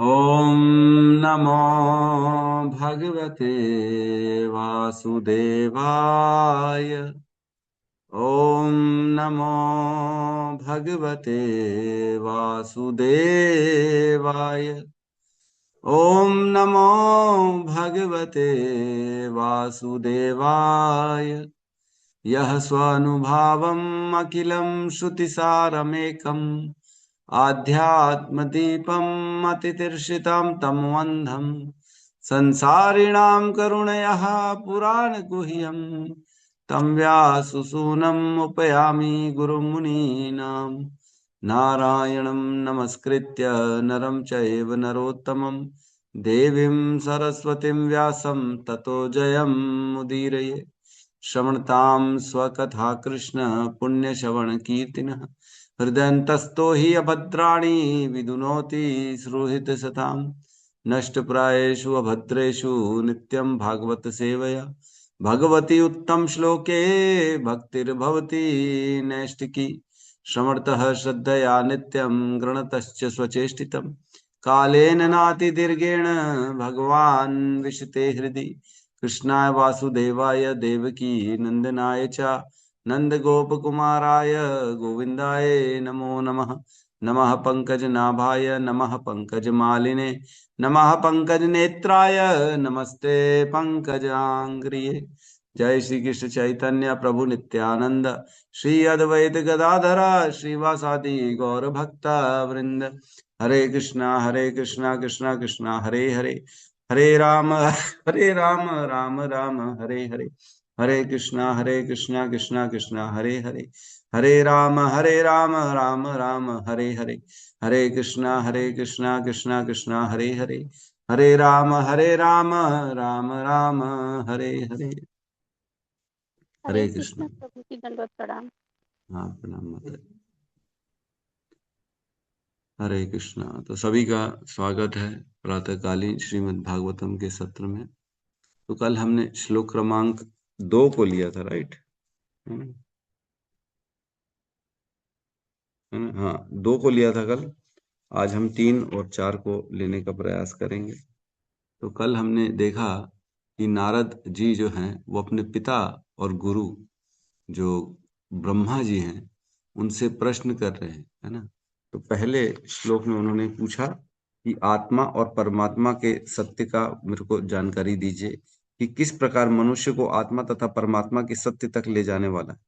ॐ नमो भगवते वासुदेवाय। ॐ नमो भगवते वासुदेवाय। ॐ नमो भगवते वासुदेवाय। यः स्वानुभावम् अखिलं श्रुतिसारमेकम् आध्यात्मदीपम् अतितीर्षितं तमोऽन्धम् संसारिणां करुणयः पुराणगुह्यम् तं व्याससूनम् उपयामि गुरुमुनीनाम्। नारायणं नमस्कृत्य नरं चैव नरोत्तमं देवीं सरस्वतीं व्यासं ततो जयमुदीरये। श्रवणतां स्वकथा कृष्ण पुण्यश्रवणकीर्तिनः हृदयन्तस्तो हि अभद्राणि विदुनोति श्रुहितसताम्। नष्टप्रायेषु अभद्रेषु नित्यं भागवत सेवया भगवती उत्तम श्लोके भक्तिर्भवति नैष्टिकी। श्रवणतः श्रद्धया नित्यं गृणतश्च स्वचेष्टितम् कालेन नातिदीर्घेण भगवान् विशते हृदि। कृष्णाय वासुदेवाय देवकी नंदनाय च नंदगोपकुमाराय गोविन्दाय नमो नमः। नमः पंकजनाभाय नमः पंकजमालिने नमः पंकजनेत्राय नमस्ते पंकजांग्रिये। जय श्री कृष्ण चैतन्य प्रभु नित्यानंद श्री अद्वैत गदाधर श्रीवासादि गौर भक्ता वृंद। हरे कृष्णा कृष्णा कृष्णा हरे हरे, हरे राम राम राम हरे हरे। हरे कृष्णा कृष्णा कृष्णा हरे हरे, हरे राम राम राम हरे हरे। हरे कृष्णा कृष्णा कृष्णा हरे हरे, हरे राम राम राम हरे हरे। हरे हरे कृष्ण कृष्णा। प्रभु की दंडवत प्रणाम। हाँ प्रणाम माता। हरे कृष्णा। तो सभी का स्वागत है प्रातःकालीन श्रीमद् भागवतम के सत्र में। तो कल हमने श्लोक क्रमांक 2 को लिया था, राइट? है ना? हाँ, 2 को लिया था कल। आज हम 3 और 4 को लेने का प्रयास करेंगे। तो कल हमने देखा कि नारद जी जो हैं वो अपने पिता और गुरु जो ब्रह्मा जी हैं उनसे प्रश्न कर रहे हैं, है ना? तो पहले श्लोक में उन्होंने पूछा कि आत्मा और परमात्मा के सत्य का मेरे को जानकारी दीजिए कि किस प्रकार मनुष्य को आत्मा तथा परमात्मा के सत्य तक ले जाने वाला है।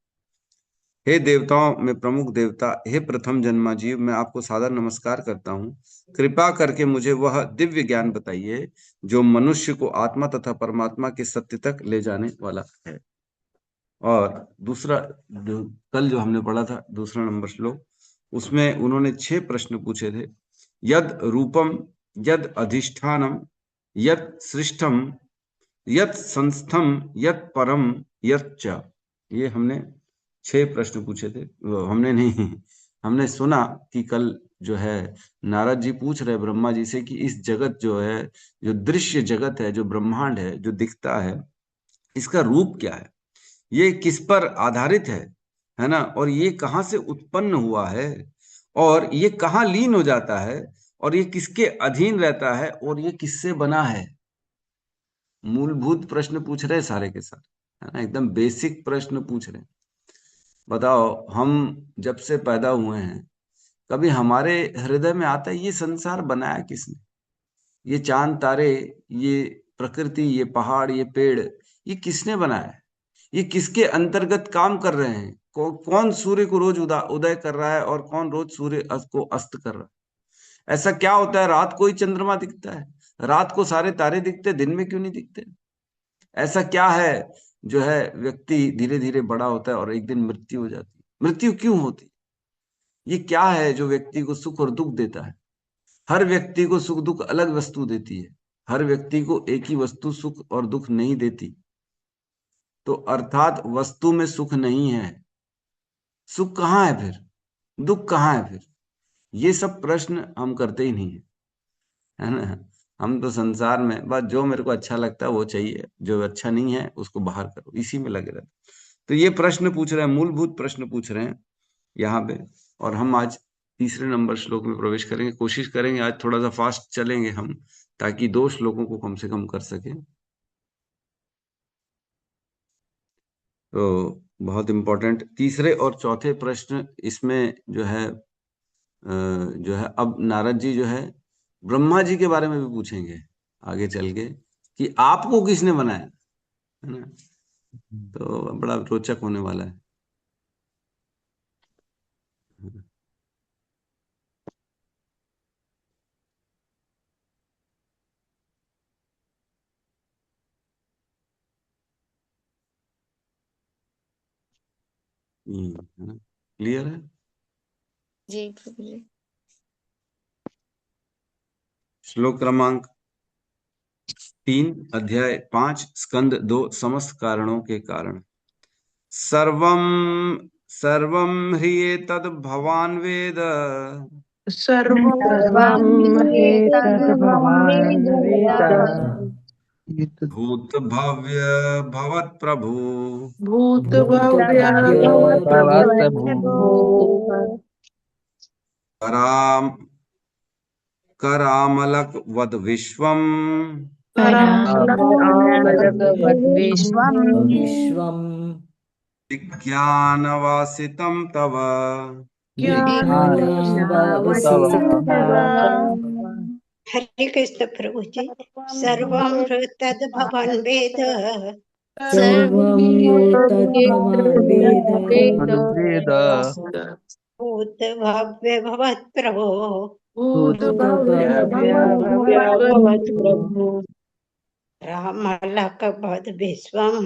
हे देवताओं में प्रमुख देवता, हे प्रथम जन्मा जीव, मैं आपको सादर नमस्कार करता हूँ। कृपा करके मुझे वह दिव्य ज्ञान बताइए जो मनुष्य को आत्मा तथा परमात्मा के सत्य तक ले जाने वाला है। और दूसरा कल जो हमने पढ़ा था दूसरा नंबर श्लोक, उसमें उन्होंने 6 प्रश्न पूछे थे। यद रूपम, यद अधिष्ठानम, यद सृष्टम, यत संस्थम, यत परम, यत च। ये हमने 6 प्रश्न पूछे थे। हमने नहीं, हमने सुना कि कल जो है नारद जी पूछ रहे ब्रह्मा जी से कि इस जगत जो है, जो दृश्य जगत है, जो ब्रह्मांड है, जो दिखता है, इसका रूप क्या है, ये किस पर आधारित है ना? और ये कहाँ से उत्पन्न हुआ है, और ये कहाँ लीन हो जाता है, और ये किसके अधीन रहता है, और ये किससे बना है। मूलभूत प्रश्न पूछ रहे सारे के सारे, है ना? एकदम बेसिक प्रश्न पूछ रहे हैं। बताओ, हम जब से पैदा हुए हैं कभी हमारे हृदय में आता है ये संसार बनाया किसने? ये चांद तारे, ये प्रकृति, ये पहाड़, ये पेड़, ये किसने बनाया है? ये किसके अंतर्गत काम कर रहे हैं? कौन सूर्य को रोज उदय कर रहा है और कौन रोज सूर्य को अस्त कर रहा है? ऐसा क्या होता है रात को ही चंद्रमा दिखता है, रात को सारे तारे दिखते हैं, दिन में क्यों नहीं दिखते? ऐसा क्या है जो है व्यक्ति धीरे धीरे बड़ा होता है और एक दिन मृत्यु हो जाती है? मृत्यु क्यों होती है? ये क्या है जो व्यक्ति को सुख और दुख देता है? हर व्यक्ति को सुख दुख अलग वस्तु देती है, हर व्यक्ति को एक ही वस्तु सुख और दुख नहीं देती। तो अर्थात वस्तु में सुख नहीं है। सुख कहाँ है फिर? दुख कहाँ है फिर? ये सब प्रश्न हम करते ही नहीं है, है ना? हम तो संसार में बस जो मेरे को अच्छा लगता है वो चाहिए, जो अच्छा नहीं है उसको बाहर करो, इसी में लगे रहते। तो ये प्रश्न पूछ रहे हैं, मूलभूत प्रश्न पूछ रहे हैं यहाँ पे। और हम आज तीसरे नंबर श्लोक में प्रवेश करेंगे। कोशिश करेंगे आज थोड़ा सा फास्ट चलेंगे हम, ताकि 2 श्लोकों को कम से कम कर सके। तो बहुत इंपॉर्टेंट तीसरे और चौथे प्रश्न इसमें जो है अब नारद जी जो है ब्रह्मा जी के बारे में भी पूछेंगे आगे चल के, कि आपको किसने बनाया, है ना। तो बड़ा रोचक होने वाला है। है ना, क्लियर है। जी प्रभु जी। श्लोक क्रमांक 3, अध्याय 5, स्कंद 2, समस्त कारणों के कारण। सर्वं सर्वं ह्रियेतद् भवान् वेद, सर्वं सर्वं ह्येतद्भवान् ह्येतद्भवान् वेद वेद भूतभव्य भवत्प्रभु, भूतभव्य भवत्प्रभुः भवत्प्रभुः कराम करामलकवद् विश्वम्, करामलकवद्विश्वम् विश्वम् विज्ञानवासितं तव, तव ज्ञानवसितं तव हरे कृष्ण प्रभु जी। सर्वं तद्भवान् वेद सर्वं तद्भवान् वेद वेद भूतभव्य भवत्प्रभो भूतभव्य भूतभव्य भवत्प्रभुः रामलकभद्विश्वम्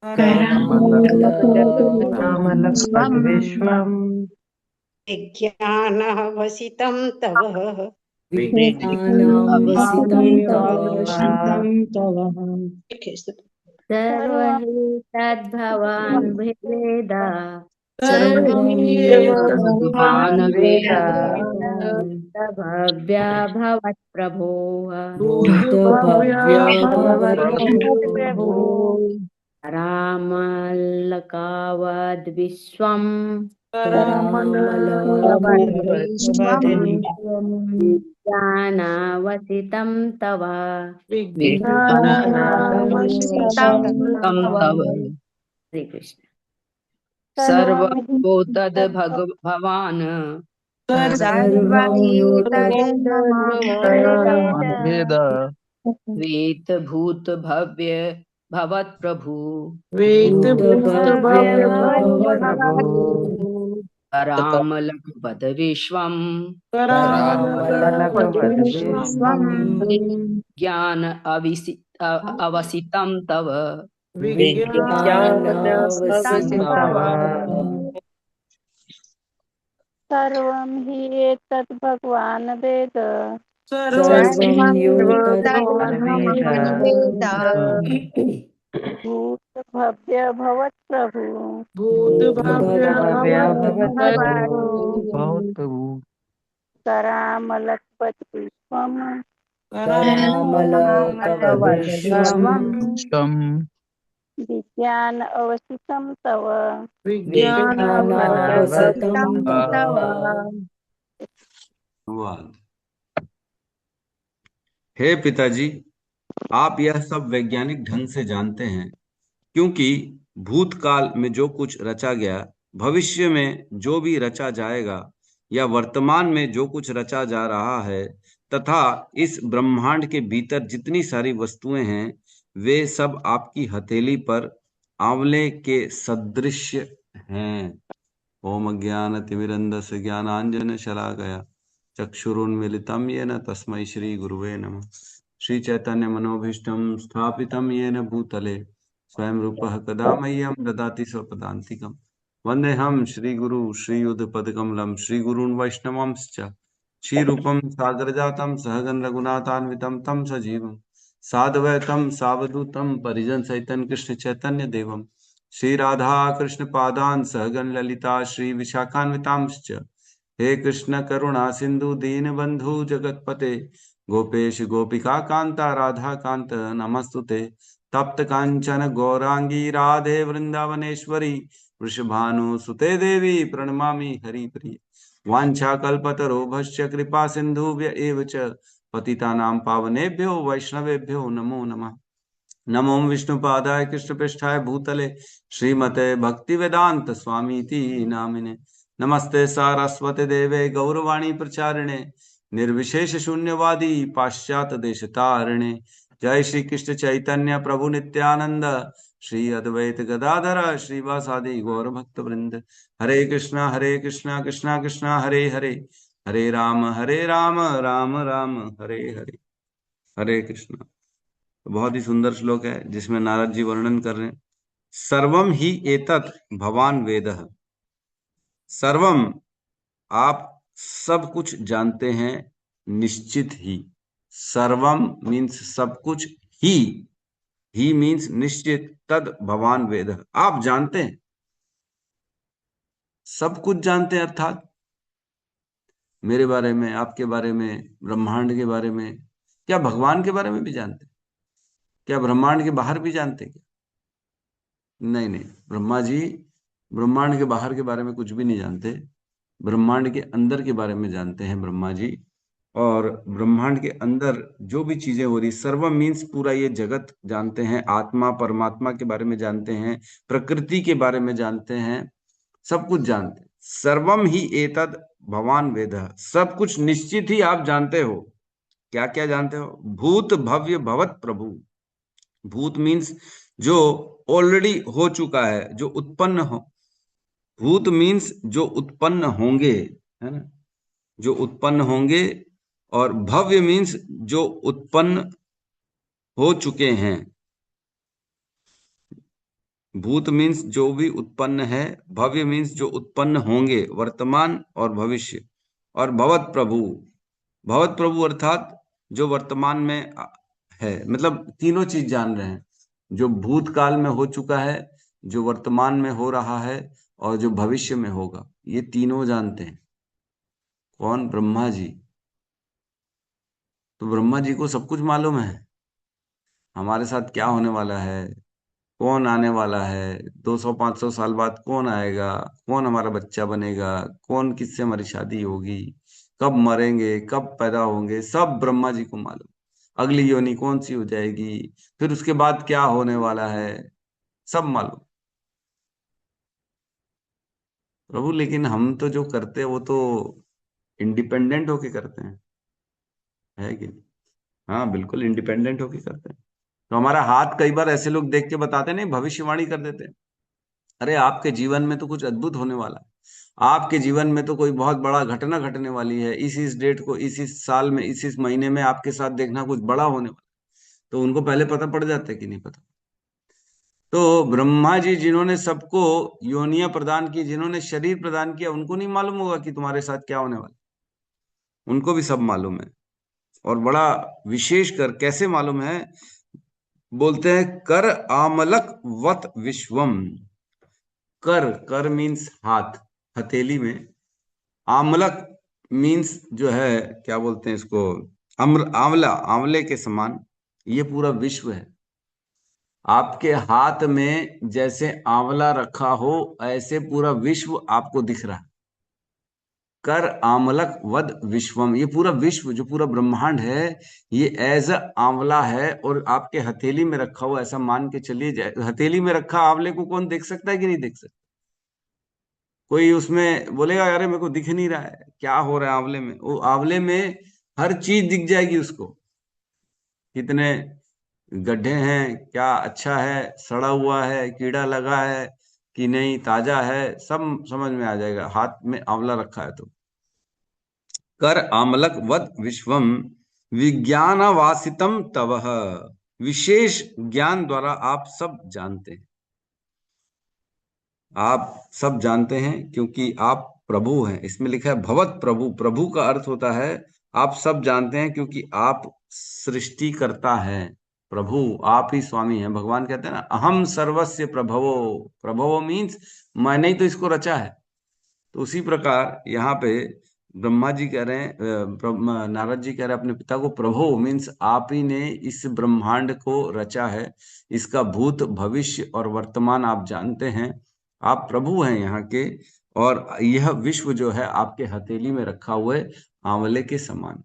करामलकवद्विश्वम् विज्ञानवसितं तव। विज्ञानावसितं तव। विज्ञानावसितं तव। सर्वैतद्भवान् वेद सर्वमेतद्भवान् वेद भव्य भवत्प्रभोः भूतभव्य भूतभव्य भवत्प्रभुः रामलकावद्विश्वम् करामलकवद्विश्वम् ज्ञानावसितं तव। विज्ञानावसितं तव। श्री कृष्ण। सर्वभूतद्भगवान् सर्वं वेद श्वेतभूतभव्य भवत्प्रभु भूतभव्य भवत्प्रभुः रामलकपदविश्वम् करामलकवद्विश्वम् ज्ञान अवसितं तव। विज्ञानावसितं तव। सर्वं हि एतद्भगवान् वेद सर्वं सर्वमेतद्भवान् वेद भूतभव्य भवत्प्रभु भूतभव्य भूतभव्य भवत्प्रभुः प्रभु करामलक्पद्विश्वम् करामलकवद्विश्वम् करामलकवद्विश्वम् विश्वम् विज्ञान अवसितं तव। विज्ञानावसितं विज्ञानावसितं तव। तव। धन्यवाद। हे पिताजी, आप यह सब वैज्ञानिक ढंग से जानते हैं, क्योंकि भूतकाल में जो कुछ रचा गया, भविष्य में जो भी रचा जाएगा, या वर्तमान में जो कुछ रचा जा रहा है, तथा इस ब्रह्मांड के भीतर जितनी सारी वस्तुएं हैं, वे सब आपकी हथेली पर आंवले के सदृश हैं। ओम अज्ञानतिमिरन्धस्य ज्ञानाञ्जन शलाकया चक्षुरुन्मीलितं येन तस्मै श्री गुरुवे नमः। श्री चैतन्य मनोभीष्टं स्थापितं येन भूतले स्वयं रूपः कदा मह्यं ददाति स्वपदान्तिकं। वन्देऽहं श्रीगुरु श्रीयुतपदकमलं श्रीगुरून् वैष्णवांश्च श्रीरूपं सागरजातं सहगण रघुनाथान्वितं तं सजीवं साद्वैतं सावधूतं परिजनसहितं कृष्ण चैतन्य देवं श्री राधा कृष्ण पादान सहगण ललिता श्री विशाखान्वितांश्च। हे कृष्ण करुणा सिंधु दीन बंधु जगतपते गोपेश गोपिका कांता राधा कांत नमस्तुते। तप्त कांचन गौरांगी राधे वृंदावनेश्वरी वृषभानुसुते देवी प्रणमामि हरिप्रिय। वाञ्छाकल्पतरुभ्यश्च कृपा सिन्धुभ्य एव च पतितानां पावनेभ्यो वैष्णवेभ्यो नमो नमः। नमो विष्णुपादाय कृष्णपृष्ठाय भूतले श्रीमते भक्तिवेदांत स्वामीति नामिने। नमस्ते सारस्वते देवे गौरवाणी प्रचारिणे निर्विशेष शून्यवादी पाश्चात्य देशतारिणे। जय श्री कृष्ण चैतन्य प्रभु नित्यानंद श्री अद्वैत गदाधर श्रीवासादि गौर भक्त वृंद। हरे कृष्णा कृष्णा कृष्णा हरे हरे, हरे राम राम राम हरे हरे। हरे कृष्णा। बहुत ही सुंदर श्लोक है जिसमें नारद जी वर्णन कर रहे हैं, सर्वम ही एतत् भवान वेदः। सर्वम, आप सब कुछ जानते हैं, निश्चित ही। सर्वम मीन्स सब कुछ, ही मीन्स निश्चित, तद भवान वेदः, आप जानते हैं, सब कुछ जानते हैं, अर्थात मेरे बारे में, आपके बारे में, ब्रह्मांड के बारे में, क्या भगवान के बारे में भी जानते हैं? क्या ब्रह्मांड के बाहर भी जानते हैं क्या? नहीं नहीं, ब्रह्मा जी ब्रह्मांड के बाहर के बारे में कुछ भी नहीं जानते, ब्रह्मांड के अंदर के बारे में जानते हैं ब्रह्मा जी। और ब्रह्मांड के अंदर जो भी चीजें हो रही, सर्वम मीन्स पूरा ये जगत जानते हैं, आत्मा परमात्मा के बारे में जानते हैं, प्रकृति के बारे में जानते हैं, सब कुछ जानते हैं। सर्वम ही एतद भवान वेदः, सब कुछ निश्चित ही आप जानते हो। क्या क्या जानते हो? भूत भव्य भवत प्रभु। भूत मीन्स जो ऑलरेडी हो चुका है, जो उत्पन्न हो। भूत मीन्स जो उत्पन्न होंगे, है ना, जो उत्पन्न होंगे। और भव्य मीन्स जो उत्पन्न हो चुके हैं। भूत मीन्स जो भी उत्पन्न है, भव्य मीन्स जो उत्पन्न होंगे, वर्तमान और भविष्य। और भवत प्रभु, भवत प्रभु अर्थात जो वर्तमान में है, मतलब तीनों चीज जान रहे हैं, जो भूतकाल में हो चुका है, जो वर्तमान में हो रहा है, और जो भविष्य में होगा, ये तीनों जानते हैं। कौन? ब्रह्मा जी। तो ब्रह्मा जी को सब कुछ मालूम है, हमारे साथ क्या होने वाला है, कौन आने वाला है, 200-500 साल बाद कौन आएगा, कौन हमारा बच्चा बनेगा, कौन किससे हमारी शादी होगी, कब मरेंगे, कब पैदा होंगे, सब ब्रह्मा जी को मालूम। अगली योनि कौन सी हो जाएगी, फिर उसके बाद क्या होने वाला है, सब मालूम प्रभु। लेकिन हम तो जो करते हैं वो तो इंडिपेंडेंट होके करते हैं, है कि नहीं? हाँ, बिल्कुल इंडिपेंडेंट होके करते हैं। तो हमारा हाथ कई बार ऐसे लोग देख के बताते नहीं, भविष्यवाणी कर देते हैं, अरे आपके जीवन में तो कुछ अद्भुत होने वाला है, आपके जीवन में तो कोई बहुत बड़ा घटना घटने वाली है, इस डेट को, इस साल में, इस महीने में आपके साथ देखना कुछ बड़ा होने वाला है। तो उनको पहले पता पड़ जाता है कि नहीं पता? तो ब्रह्मा जी जिन्होंने सबको योनियां प्रदान की, जिन्होंने शरीर प्रदान किया, उनको नहीं मालूम होगा कि तुम्हारे साथ क्या होने वाला? उनको भी सब मालूम है। और बड़ा विशेष कर कैसे मालूम है? बोलते हैं कर आमलक वत विश्वम। कर, कर मीन्स हाथ, हथेली में। आमलक मीन्स जो है, क्या बोलते हैं इसको, आंवला, आंवले के समान ये पूरा विश्व है। आपके हाथ में जैसे आंवला रखा हो, ऐसे पूरा विश्व आपको दिख रहा है। कर आमलक वद विश्वम, ये पूरा विश्व, जो पूरा ब्रह्मांड है, ये एज अ आंवला है, और आपके हथेली में रखा हुआ, ऐसा मान के चलिए जाए। हथेली में रखा आंवले को कौन देख सकता है कि नहीं देख सकता? कोई उसमें बोलेगा अरे मेरे को दिख नहीं रहा है, क्या हो रहा है आंवले में? वो आंवले में हर चीज दिख जाएगी उसको, कितने गड्ढे हैं, क्या अच्छा है, सड़ा हुआ है, कीड़ा लगा है कि नहीं, ताजा है, सब समझ में आ जाएगा, हाथ में आंवला रखा है तो। कर आमलक वद विश्वम विज्ञानवासितम तवह, विशेष ज्ञान द्वारा आप सब जानते हैं। आप सब जानते हैं क्योंकि आप प्रभु हैं। इसमें लिखा है भवत प्रभु। प्रभु का अर्थ होता है आप सब जानते हैं, क्योंकि आप सृष्टि करता है। प्रभु आप ही स्वामी हैं। भगवान कहते हैं ना, अहम सर्वस्य प्रभवो। प्रभवो मीन्स मैंने ही तो इसको रचा है। तो उसी प्रकार यहाँ पे ब्रह्मा जी कह रहे हैं, नारद जी कह रहे हैं अपने पिता को, प्रभु मीन्स आप ही ने इस ब्रह्मांड को रचा है, इसका भूत भविष्य और वर्तमान आप जानते हैं, आप प्रभु हैं यहाँ के। और यह विश्व जो है आपके हथेली में रखा हुआ है आंवले के समान।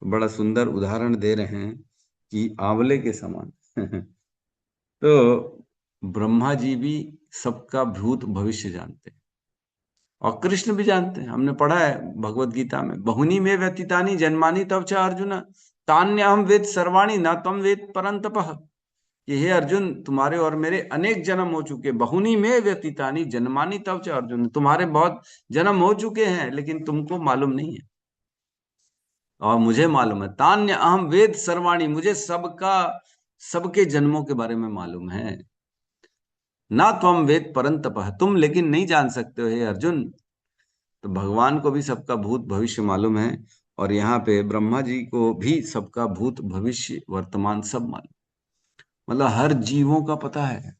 बड़ा सुंदर उदाहरण दे रहे हैं कि आंवले के समान। तो ब्रह्मा जी भी सबका भूत भविष्य जानते हैं और कृष्ण भी जानते हैं। हमने पढ़ा है भगवत गीता में, बहुनी में व्यतीतानि जन्मानि तव च अर्जुन तान्यहम वेद सर्वाणि न तम वेद परंतपः। कि हे अर्जुन, तुम्हारे और मेरे अनेक जन्म हो चुके, बहुनी में व्यतीतानि जन्मानि तव च अर्जुन, तुम्हारे बहुत जन्म हो चुके हैं लेकिन तुमको मालूम नहीं है और मुझे मालूम है। तान्य अहम वेद सर्वाणी, मुझे सबका सबके जन्मों के बारे में मालूम है। ना त्वम वेद परंतपः, तुम लेकिन नहीं जान सकते हो हे अर्जुन। तो भगवान को भी सबका भूत भविष्य मालूम है और यहाँ पे ब्रह्मा जी को भी सबका भूत भविष्य वर्तमान सब मालूम। मतलब हर जीवों का पता है,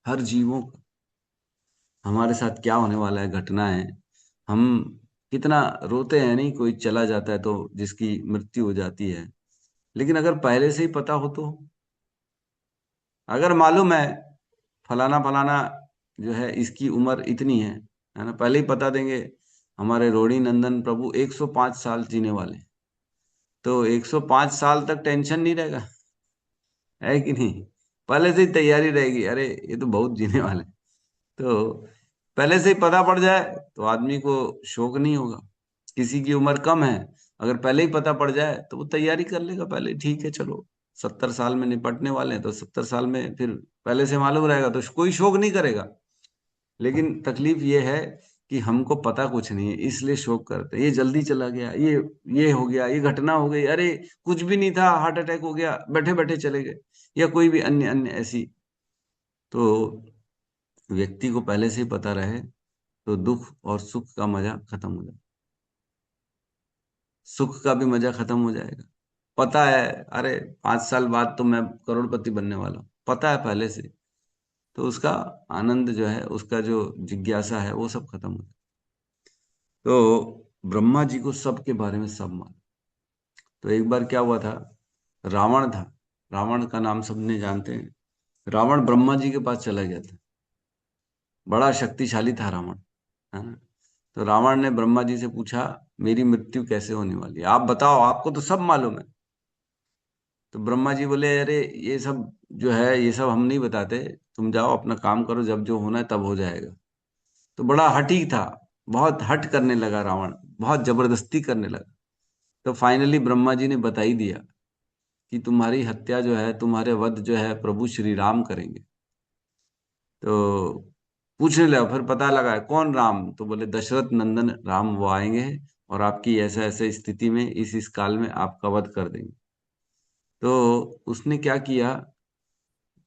हर जीवों का हमारे साथ क्या होने वाला है, घटना है। हम कितना रोते हैं नहीं, कोई चला जाता है तो जिसकी मृत्यु हो जाती है, लेकिन अगर पहले से ही पता हो तो, अगर मालूम है फलाना फलाना जो है इसकी उम्र इतनी है ना, पहले ही बता देंगे हमारे रोड़ी नंदन प्रभु 105 साल जीने वाले, तो 105 साल तक टेंशन नहीं रहेगा, है कि नहीं। पहले से ही तैयारी रहेगी, अरे ये तो बहुत जीने वाले। तो पहले से ही पता पड़ जाए तो आदमी को शौक नहीं होगा। किसी की उम्र कम है, अगर पहले ही पता पड़ जाए तो वो तैयारी कर लेगा पहले, ठीक है चलो 70 साल में निपटने वाले हैं तो 70 साल में फिर पहले से मालूम रहेगा तो कोई शौक नहीं करेगा। लेकिन तकलीफ ये है कि हमको पता कुछ नहीं है इसलिए शौक करते हैं। ये जल्दी चला गया, ये हो गया, ये घटना हो गई, अरे कुछ भी नहीं था, हार्ट अटैक हो गया, बैठे बैठे चले गए, या कोई भी अन्य अन्य ऐसी। तो व्यक्ति को पहले से ही पता रहे तो दुख और सुख का मजा खत्म हो जाए, सुख का भी मजा खत्म हो जाएगा। पता है अरे 5 साल बाद तो मैं करोड़पति बनने वाला हूँ, पता है पहले से, तो उसका आनंद जो है, उसका जो जिज्ञासा है वो सब खत्म हो जाए। तो ब्रह्मा जी को सबके बारे में सब मालूम। तो एक बार क्या हुआ था, रावण था, रावण का नाम सबने जानते हैं। रावण ब्रह्मा जी के पास चला गया था, बड़ा शक्तिशाली था रावण, है ना। तो रावण ने ब्रह्मा जी से पूछा मेरी मृत्यु कैसे होने वाली है, आप बताओ, आपको तो सब मालूम है। तो ब्रह्मा जी बोले अरे ये सब जो है ये सब हम नहीं बताते, तुम जाओ अपना काम करो, जब जो होना है तब हो जाएगा। तो बड़ा हठी था, बहुत हट करने लगा रावण, बहुत जबरदस्ती करने लगा। तो फाइनली ब्रह्मा जी ने बता ही दिया कि तुम्हारी हत्या जो है, तुम्हारे वध जो है प्रभु श्री राम करेंगे। तो पूछने लगा, फिर पता लगा कौन राम, तो बोले दशरथ नंदन राम वो आएंगे और आपकी ऐसा ऐसे स्थिति में इस काल में आपका वध कर देंगे। तो उसने क्या किया,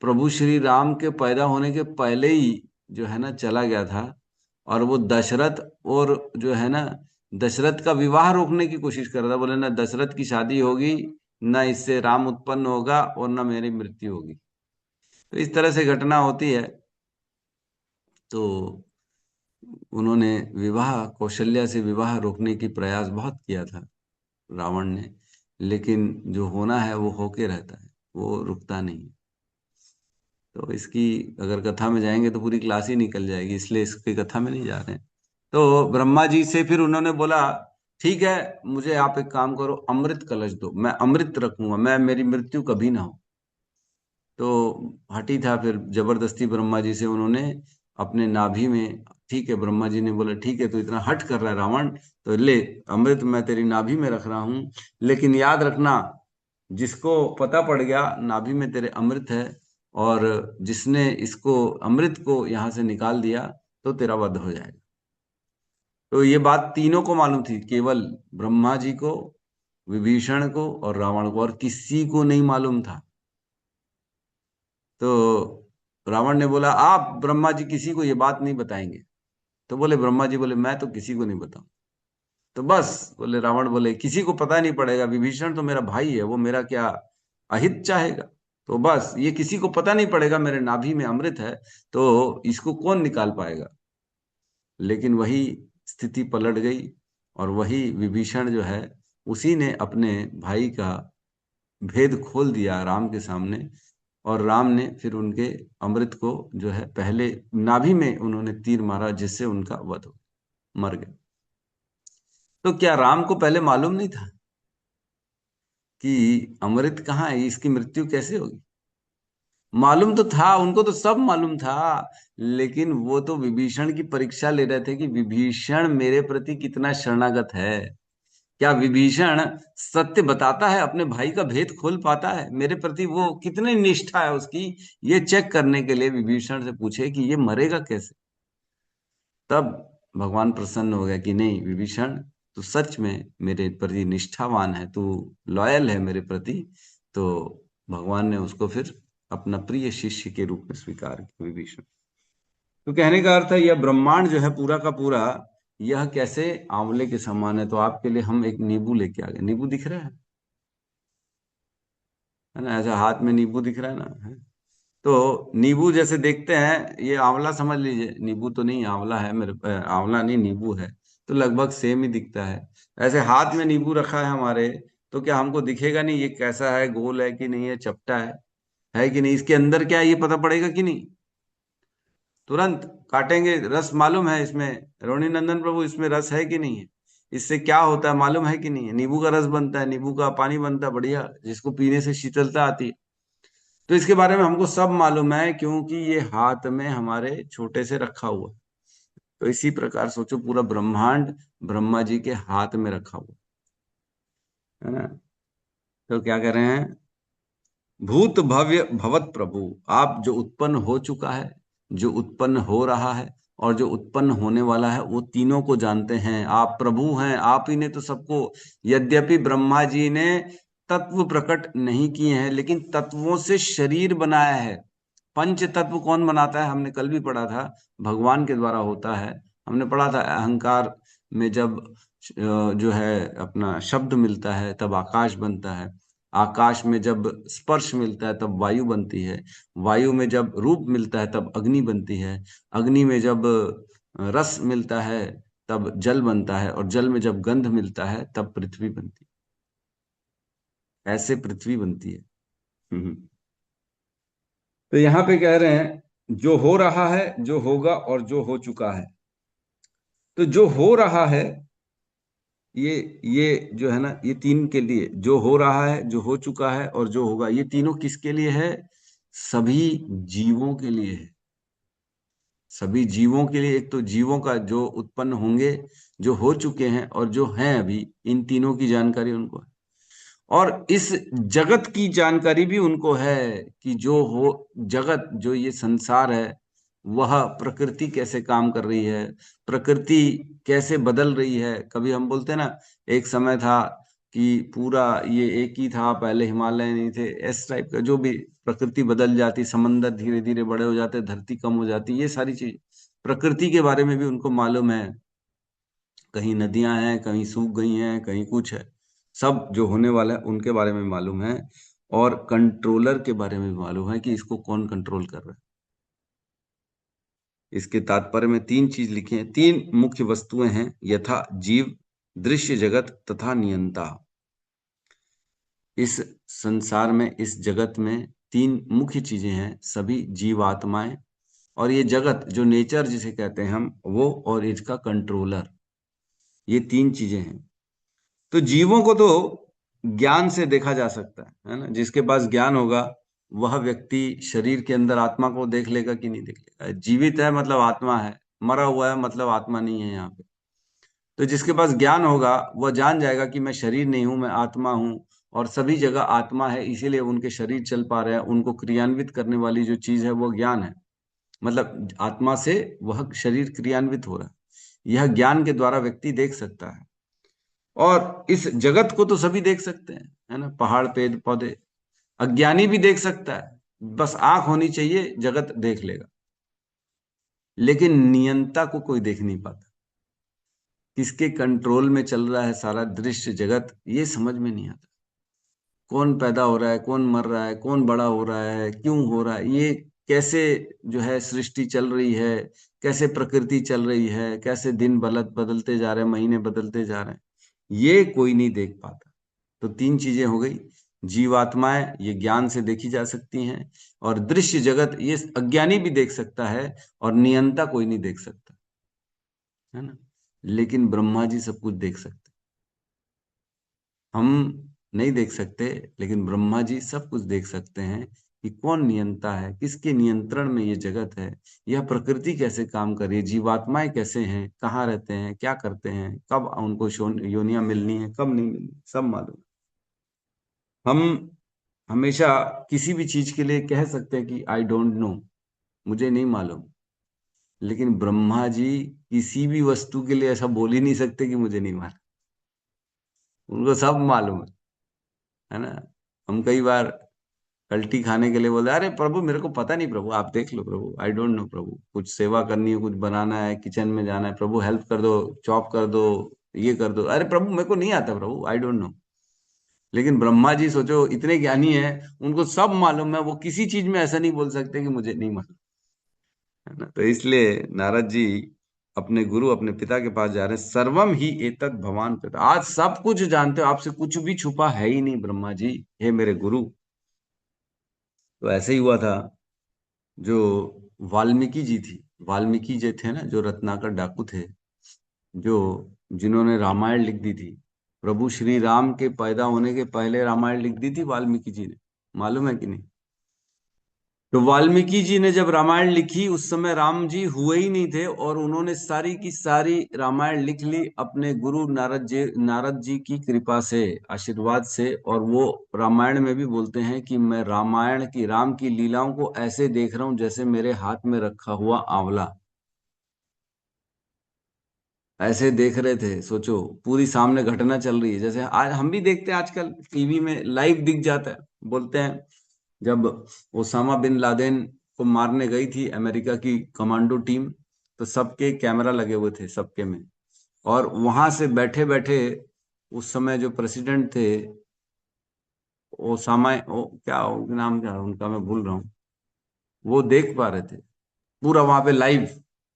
प्रभु श्री राम के पैदा होने के पहले ही जो है ना चला गया था, और वो दशरथ और जो है ना दशरथ का विवाह रोकने की कोशिश कर रहा था। बोले ना दशरथ की शादी होगी, ना इससे राम उत्पन्न होगा और ना मेरी मृत्यु होगी। तो इस तरह से घटना होती है। तो उन्होंने विवाह, कौशल्या से विवाह रोकने की प्रयास बहुत किया था रावण ने, लेकिन जो होना है वो होके रहता है, वो रुकता नहीं। तो इसकी अगर कथा में जाएंगे तो पूरी क्लास ही निकल जाएगी, इसलिए इसकी कथा में नहीं जा रहे हैं। तो ब्रह्मा जी से फिर उन्होंने बोला ठीक है, मुझे आप एक काम करो, अमृत कलश दो, मैं अमृत रखूंगा, मैं मेरी मृत्यु कभी ना हो। तो हठी था, फिर जबरदस्ती ब्रह्मा जी से उन्होंने अपने नाभि में, ठीक है ब्रह्मा जी ने बोला ठीक है, तो इतना हट कर रहा है रावण, तो ले अमृत मैं तेरी नाभि में रख रहा हूं, लेकिन याद रखना जिसको पता पड़ गया नाभि में तेरे अमृत है और जिसने इसको अमृत को यहां से निकाल दिया तो तेरा वध हो जाएगा। तो ये बात तीनों को मालूम थी, केवल ब्रह्मा जी को, विभीषण को और रावण को, और किसी को नहीं मालूम था। तो रावण ने बोला आप ब्रह्मा जी किसी को ये बात नहीं बताएंगे। तो बोले ब्रह्मा जी बोले मैं तो किसी को नहीं बताऊं। तो बस बोले रावण बोले किसी को पता नहीं पड़ेगा, विभीषण तो मेरा भाई है, वो मेरा क्या अहित चाहेगा, तो बस ये किसी को पता नहीं पड़ेगा मेरे नाभि में अमृत है, तो इसको कौन निकाल पाएगा। लेकिन वही स्थिति पलट गई और वही विभीषण जो है उसी ने अपने भाई का भेद खोल दिया राम के सामने, और राम ने फिर उनके अमृत को जो है पहले नाभि में उन्होंने तीर मारा, जिससे उनका वध हो, मर गए। तो क्या राम को पहले मालूम नहीं था कि अमृत कहाँ है, इसकी मृत्यु कैसे होगी? मालूम तो था, उनको तो सब मालूम था, लेकिन वो तो विभीषण की परीक्षा ले रहे थे कि विभीषण मेरे प्रति कितना शरणागत है। क्या विभीषण सत्य बताता है, अपने भाई का भेद खोल पाता है, मेरे प्रति वो कितनी निष्ठा है उसकी, ये चेक करने के लिए विभीषण से पूछे कि ये मरेगा कैसे। तब भगवान प्रसन्न हो गया कि नहीं विभीषण, तू सच में मेरे प्रति निष्ठावान है, तू लॉयल है मेरे प्रति। तो भगवान ने उसको फिर अपना प्रिय शिष्य के रूप में स्वीकार किया विभीषण। तो कहने का अर्थ है यह ब्रह्मांड जो है पूरा का पूरा, यह कैसे आंवले के समान है। तो आपके लिए हम एक नींबू लेके आ गए। नींबू दिख रहा है ना, ऐसा हाथ में नींबू दिख रहा है ना। तो नींबू जैसे देखते हैं, ये आंवला समझ लीजिए, नींबू तो नहीं, आंवला है मेरे, आंवला नहीं नींबू है, तो लगभग सेम ही दिखता है। ऐसे हाथ में नींबू रखा है हमारे, तो क्या हमको दिखेगा नहीं ये कैसा है, गोल है कि नहीं है, चपटा है कि नहीं, इसके अंदर क्या है ये पता पड़ेगा कि नहीं? तुरंत काटेंगे, रस मालूम है इसमें, रोहिणी नंदन प्रभु इसमें रस है कि नहीं है, इससे क्या होता है मालूम है कि नहीं है? नींबू का रस बनता है, नींबू का पानी बनता है बढ़िया, जिसको पीने से शीतलता आती है। तो इसके बारे में हमको सब मालूम है, क्योंकि ये हाथ में हमारे छोटे से रखा हुआ है। तो इसी प्रकार सोचो पूरा ब्रह्मांड ब्रह्मा जी के हाथ में रखा हुआ है ना। तो क्या कह रहे हैं, भूत भव्य भवत प्रभु, आप जो उत्पन्न हो चुका है, जो उत्पन्न हो रहा है और जो उत्पन्न होने वाला है, वो तीनों को जानते हैं। आप प्रभु हैं, आप ही ने तो सबको, यद्यपि ब्रह्मा जी ने तत्व प्रकट नहीं किए हैं, लेकिन तत्वों से शरीर बनाया है। पंच तत्व कौन बनाता है, हमने कल भी पढ़ा था, भगवान के द्वारा होता है। हमने पढ़ा था अहंकार में जब जो है अपना शब्द मिलता है तब आकाश बनता है, आकाश में जब स्पर्श मिलता है तब वायु बनती है, वायु में जब रूप मिलता है तब अग्नि बनती है, अग्नि में जब रस मिलता है तब जल बनता है, और जल में जब गंध मिलता है तब पृथ्वी बनती है। ऐसे पृथ्वी बनती है। तो यहाँ पे कह रहे हैं जो हो रहा है, जो होगा और जो हो चुका है। तो जो हो रहा है ये जो है ना, ये तीन के लिए, जो हो रहा है, जो हो चुका है और जो होगा, ये तीनों किसके लिए है? सभी जीवों के लिए है। सभी जीवों के लिए। एक तो जीवों का जो उत्पन्न होंगे, जो हो चुके हैं और जो हैं अभी, इन तीनों की जानकारी उनको है। और इस जगत की जानकारी भी उनको है कि जो हो, जगत जो ये संसार है, वह प्रकृति कैसे काम कर रही है, प्रकृति कैसे बदल रही है। कभी हम बोलते हैं ना, एक समय था कि पूरा ये एक ही था, पहले हिमालय नहीं थे, इस टाइप का जो भी, प्रकृति बदल जाती, समंदर धीरे धीरे बड़े हो जाते, धरती कम हो जाती, ये सारी चीज प्रकृति के बारे में भी उनको मालूम है। कहीं नदियां हैं, कहीं सूख गई हैं, कहीं कुछ है, सब जो होने वाला है उनके बारे में मालूम है। और कंट्रोलर के बारे में भी मालूम है कि इसको कौन कंट्रोल कर रहा है। इसके तात्पर्य में तीन चीज लिखी है, तीन मुख्य वस्तुएं हैं, यथा जीव, दृश्य जगत तथा नियंता। इस संसार में, इस जगत में तीन मुख्य चीजें हैं, सभी जीवात्माएं और ये जगत जो नेचर जिसे कहते हैं हम, वो और इसका कंट्रोलर, ये तीन चीजें हैं। तो जीवों को तो ज्ञान से देखा जा सकता है ना, जिसके पास ज्ञान होगा वह व्यक्ति शरीर के अंदर आत्मा को देख लेगा कि नहीं देख लेगा। जीवित है मतलब आत्मा है, मरा हुआ है मतलब आत्मा नहीं है यहाँ पे। तो जिसके पास ज्ञान होगा वह जान जाएगा कि मैं शरीर नहीं हूं, मैं आत्मा हूं, और सभी जगह आत्मा है, इसीलिए उनके शरीर चल पा रहे हैं। उनको क्रियान्वित करने वाली जो चीज है वो ज्ञान है, मतलब आत्मा से वह शरीर क्रियान्वित हो रहा है। यह ज्ञान के द्वारा व्यक्ति देख सकता है। और इस जगत को तो सभी देख सकते हैं, है ना, पहाड़ पेड़ पौधे, अज्ञानी भी देख सकता है, बस आंख होनी चाहिए, जगत देख लेगा। लेकिन नियंता को कोई देख नहीं पाता, किसके कंट्रोल में चल रहा है सारा दृश्य जगत, ये समझ में नहीं आता। कौन पैदा हो रहा है, कौन मर रहा है, कौन बड़ा हो रहा है, क्यों हो रहा है, ये कैसे जो है सृष्टि चल रही है, कैसे प्रकृति चल रही है, कैसे दिन बदलते जा रहे हैं, महीने बदलते जा रहे हैं, ये कोई नहीं देख पाता। तो तीन चीजें हो गई, जीवात्माएं ये ज्ञान से देखी जा सकती हैं, और दृश्य जगत ये अज्ञानी भी देख सकता है और नियंता कोई नहीं देख सकता, है ना। लेकिन ब्रह्मा जी सब कुछ देख सकते, हम नहीं देख सकते, लेकिन ब्रह्मा जी सब कुछ देख सकते हैं कि कौन नियंता है, किसके नियंत्रण में ये जगत है, यह प्रकृति कैसे काम कर रही है, जीवात्माएं कैसे हैं, कहाँ रहते हैं, क्या करते हैं, कब उनको योनियां मिलनी है, कब नहीं मिलनी, सब मालूम। हम हमेशा किसी भी चीज के लिए कह सकते हैं कि आई डोंट नो, मुझे नहीं मालूम, लेकिन ब्रह्मा जी किसी भी वस्तु के लिए ऐसा बोल ही नहीं सकते कि मुझे नहीं मालूम, उनको सब मालूम है ना। हम कई बार कल्टी खाने के लिए बोलते, अरे प्रभु मेरे को पता नहीं, प्रभु आप देख लो, प्रभु आई डोंट नो, प्रभु कुछ सेवा करनी है, कुछ बनाना है, किचन में जाना है, प्रभु हेल्प कर दो, चॉप कर दो, ये कर दो, अरे प्रभु मेरे को नहीं आता, प्रभु आई डोंट नो। लेकिन ब्रह्मा जी सोचो इतने ज्ञानी है, उनको सब मालूम है, वो किसी चीज में ऐसा नहीं बोल सकते कि मुझे नहीं मालूम, है ना। तो इसलिए नारद जी अपने गुरु, अपने पिता के पास जा रहे हैं। सर्वम ही एतत् भवान पिता, आज सब कुछ जानते हो, आपसे कुछ भी छुपा है ही नहीं ब्रह्मा जी, हे मेरे गुरु। तो ऐसे ही हुआ था, जो वाल्मीकि जी थी, वाल्मीकि जी थे ना, जो रत्नाकर डाकू थे, जो जिन्होंने रामायण लिख दी थी, प्रभु श्री राम के पैदा होने के पहले रामायण लिख दी थी वाल्मीकि जी ने, मालूम है कि नहीं। तो वाल्मीकि जी ने जब रामायण लिखी, उस समय राम जी हुए ही नहीं थे, और उन्होंने सारी की सारी रामायण लिख ली अपने गुरु नारद जी की कृपा से, आशीर्वाद से। और वो रामायण में भी बोलते हैं कि मैं रामायण की, राम की लीलाओं को ऐसे देख रहा हूं जैसे मेरे हाथ में रखा हुआ आंवला, ऐसे देख रहे थे। सोचो पूरी सामने घटना चल रही है, जैसे आज हम भी देखते हैं, आजकल टीवी में लाइव दिख जाता है। बोलते हैं जब ओसामा बिन लादेन को मारने गई थी अमेरिका की कमांडो टीम, तो सबके कैमरा लगे हुए थे, सबके में। और वहां से बैठे बैठे उस समय जो प्रेसिडेंट थे, ओसामा क्या नाम, क्या उनका, मैं भूल रहा हूँ, वो देख पा रहे थे पूरा वहां पे लाइव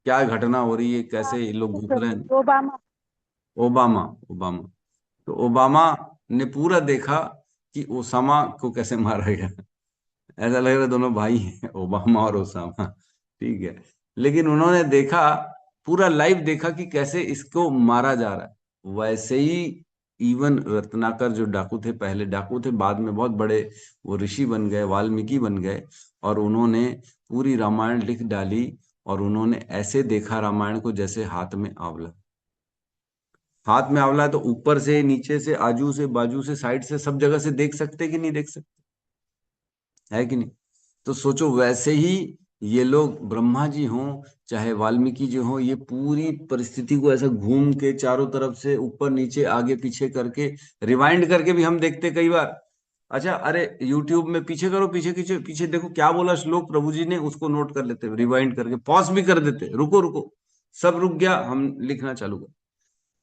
क्या घटना हो रही है, कैसे ये लोग घुस रहे हैं। ओबामा। Obama, Obama. तो ओबामा ने पूरा देखा कि ओसामा को कैसे मारा गया। ऐसा लग रहा है दोनों भाई हैं, ओबामा और ओसामा, ठीक है। लेकिन उन्होंने देखा, पूरा लाइव देखा कि कैसे इसको मारा जा रहा है। वैसे ही इवन रत्नाकर जो डाकू थे, पहले डाकू थे, बाद में बहुत बड़े वो ऋषि बन गए, वाल्मीकि बन गए, और उन्होंने पूरी रामायण लिख डाली। और उन्होंने ऐसे देखा रामायण को जैसे हाथ में आंवला, हाथ में आंवला है तो ऊपर से, नीचे से, आजू से, बाजू से, साइड से, सब जगह से देख सकते कि नहीं देख सकते, है कि नहीं। तो सोचो वैसे ही ये लोग, ब्रह्मा जी हों चाहे वाल्मीकि जी हों, ये पूरी परिस्थिति को ऐसा घूम के चारों तरफ से, ऊपर नीचे, आगे पीछे करके, रिवाइंड करके भी हम देखते कई बार। अच्छा, अरे यूट्यूब में पीछे करो, पीछे पीछे पीछे देखो क्या बोला श्लोक प्रभु जी ने, उसको नोट कर लेते, रिवाइंड करके पॉज भी कर देते, रुको रुको, सब रुक गया, हम लिखना चालू कर।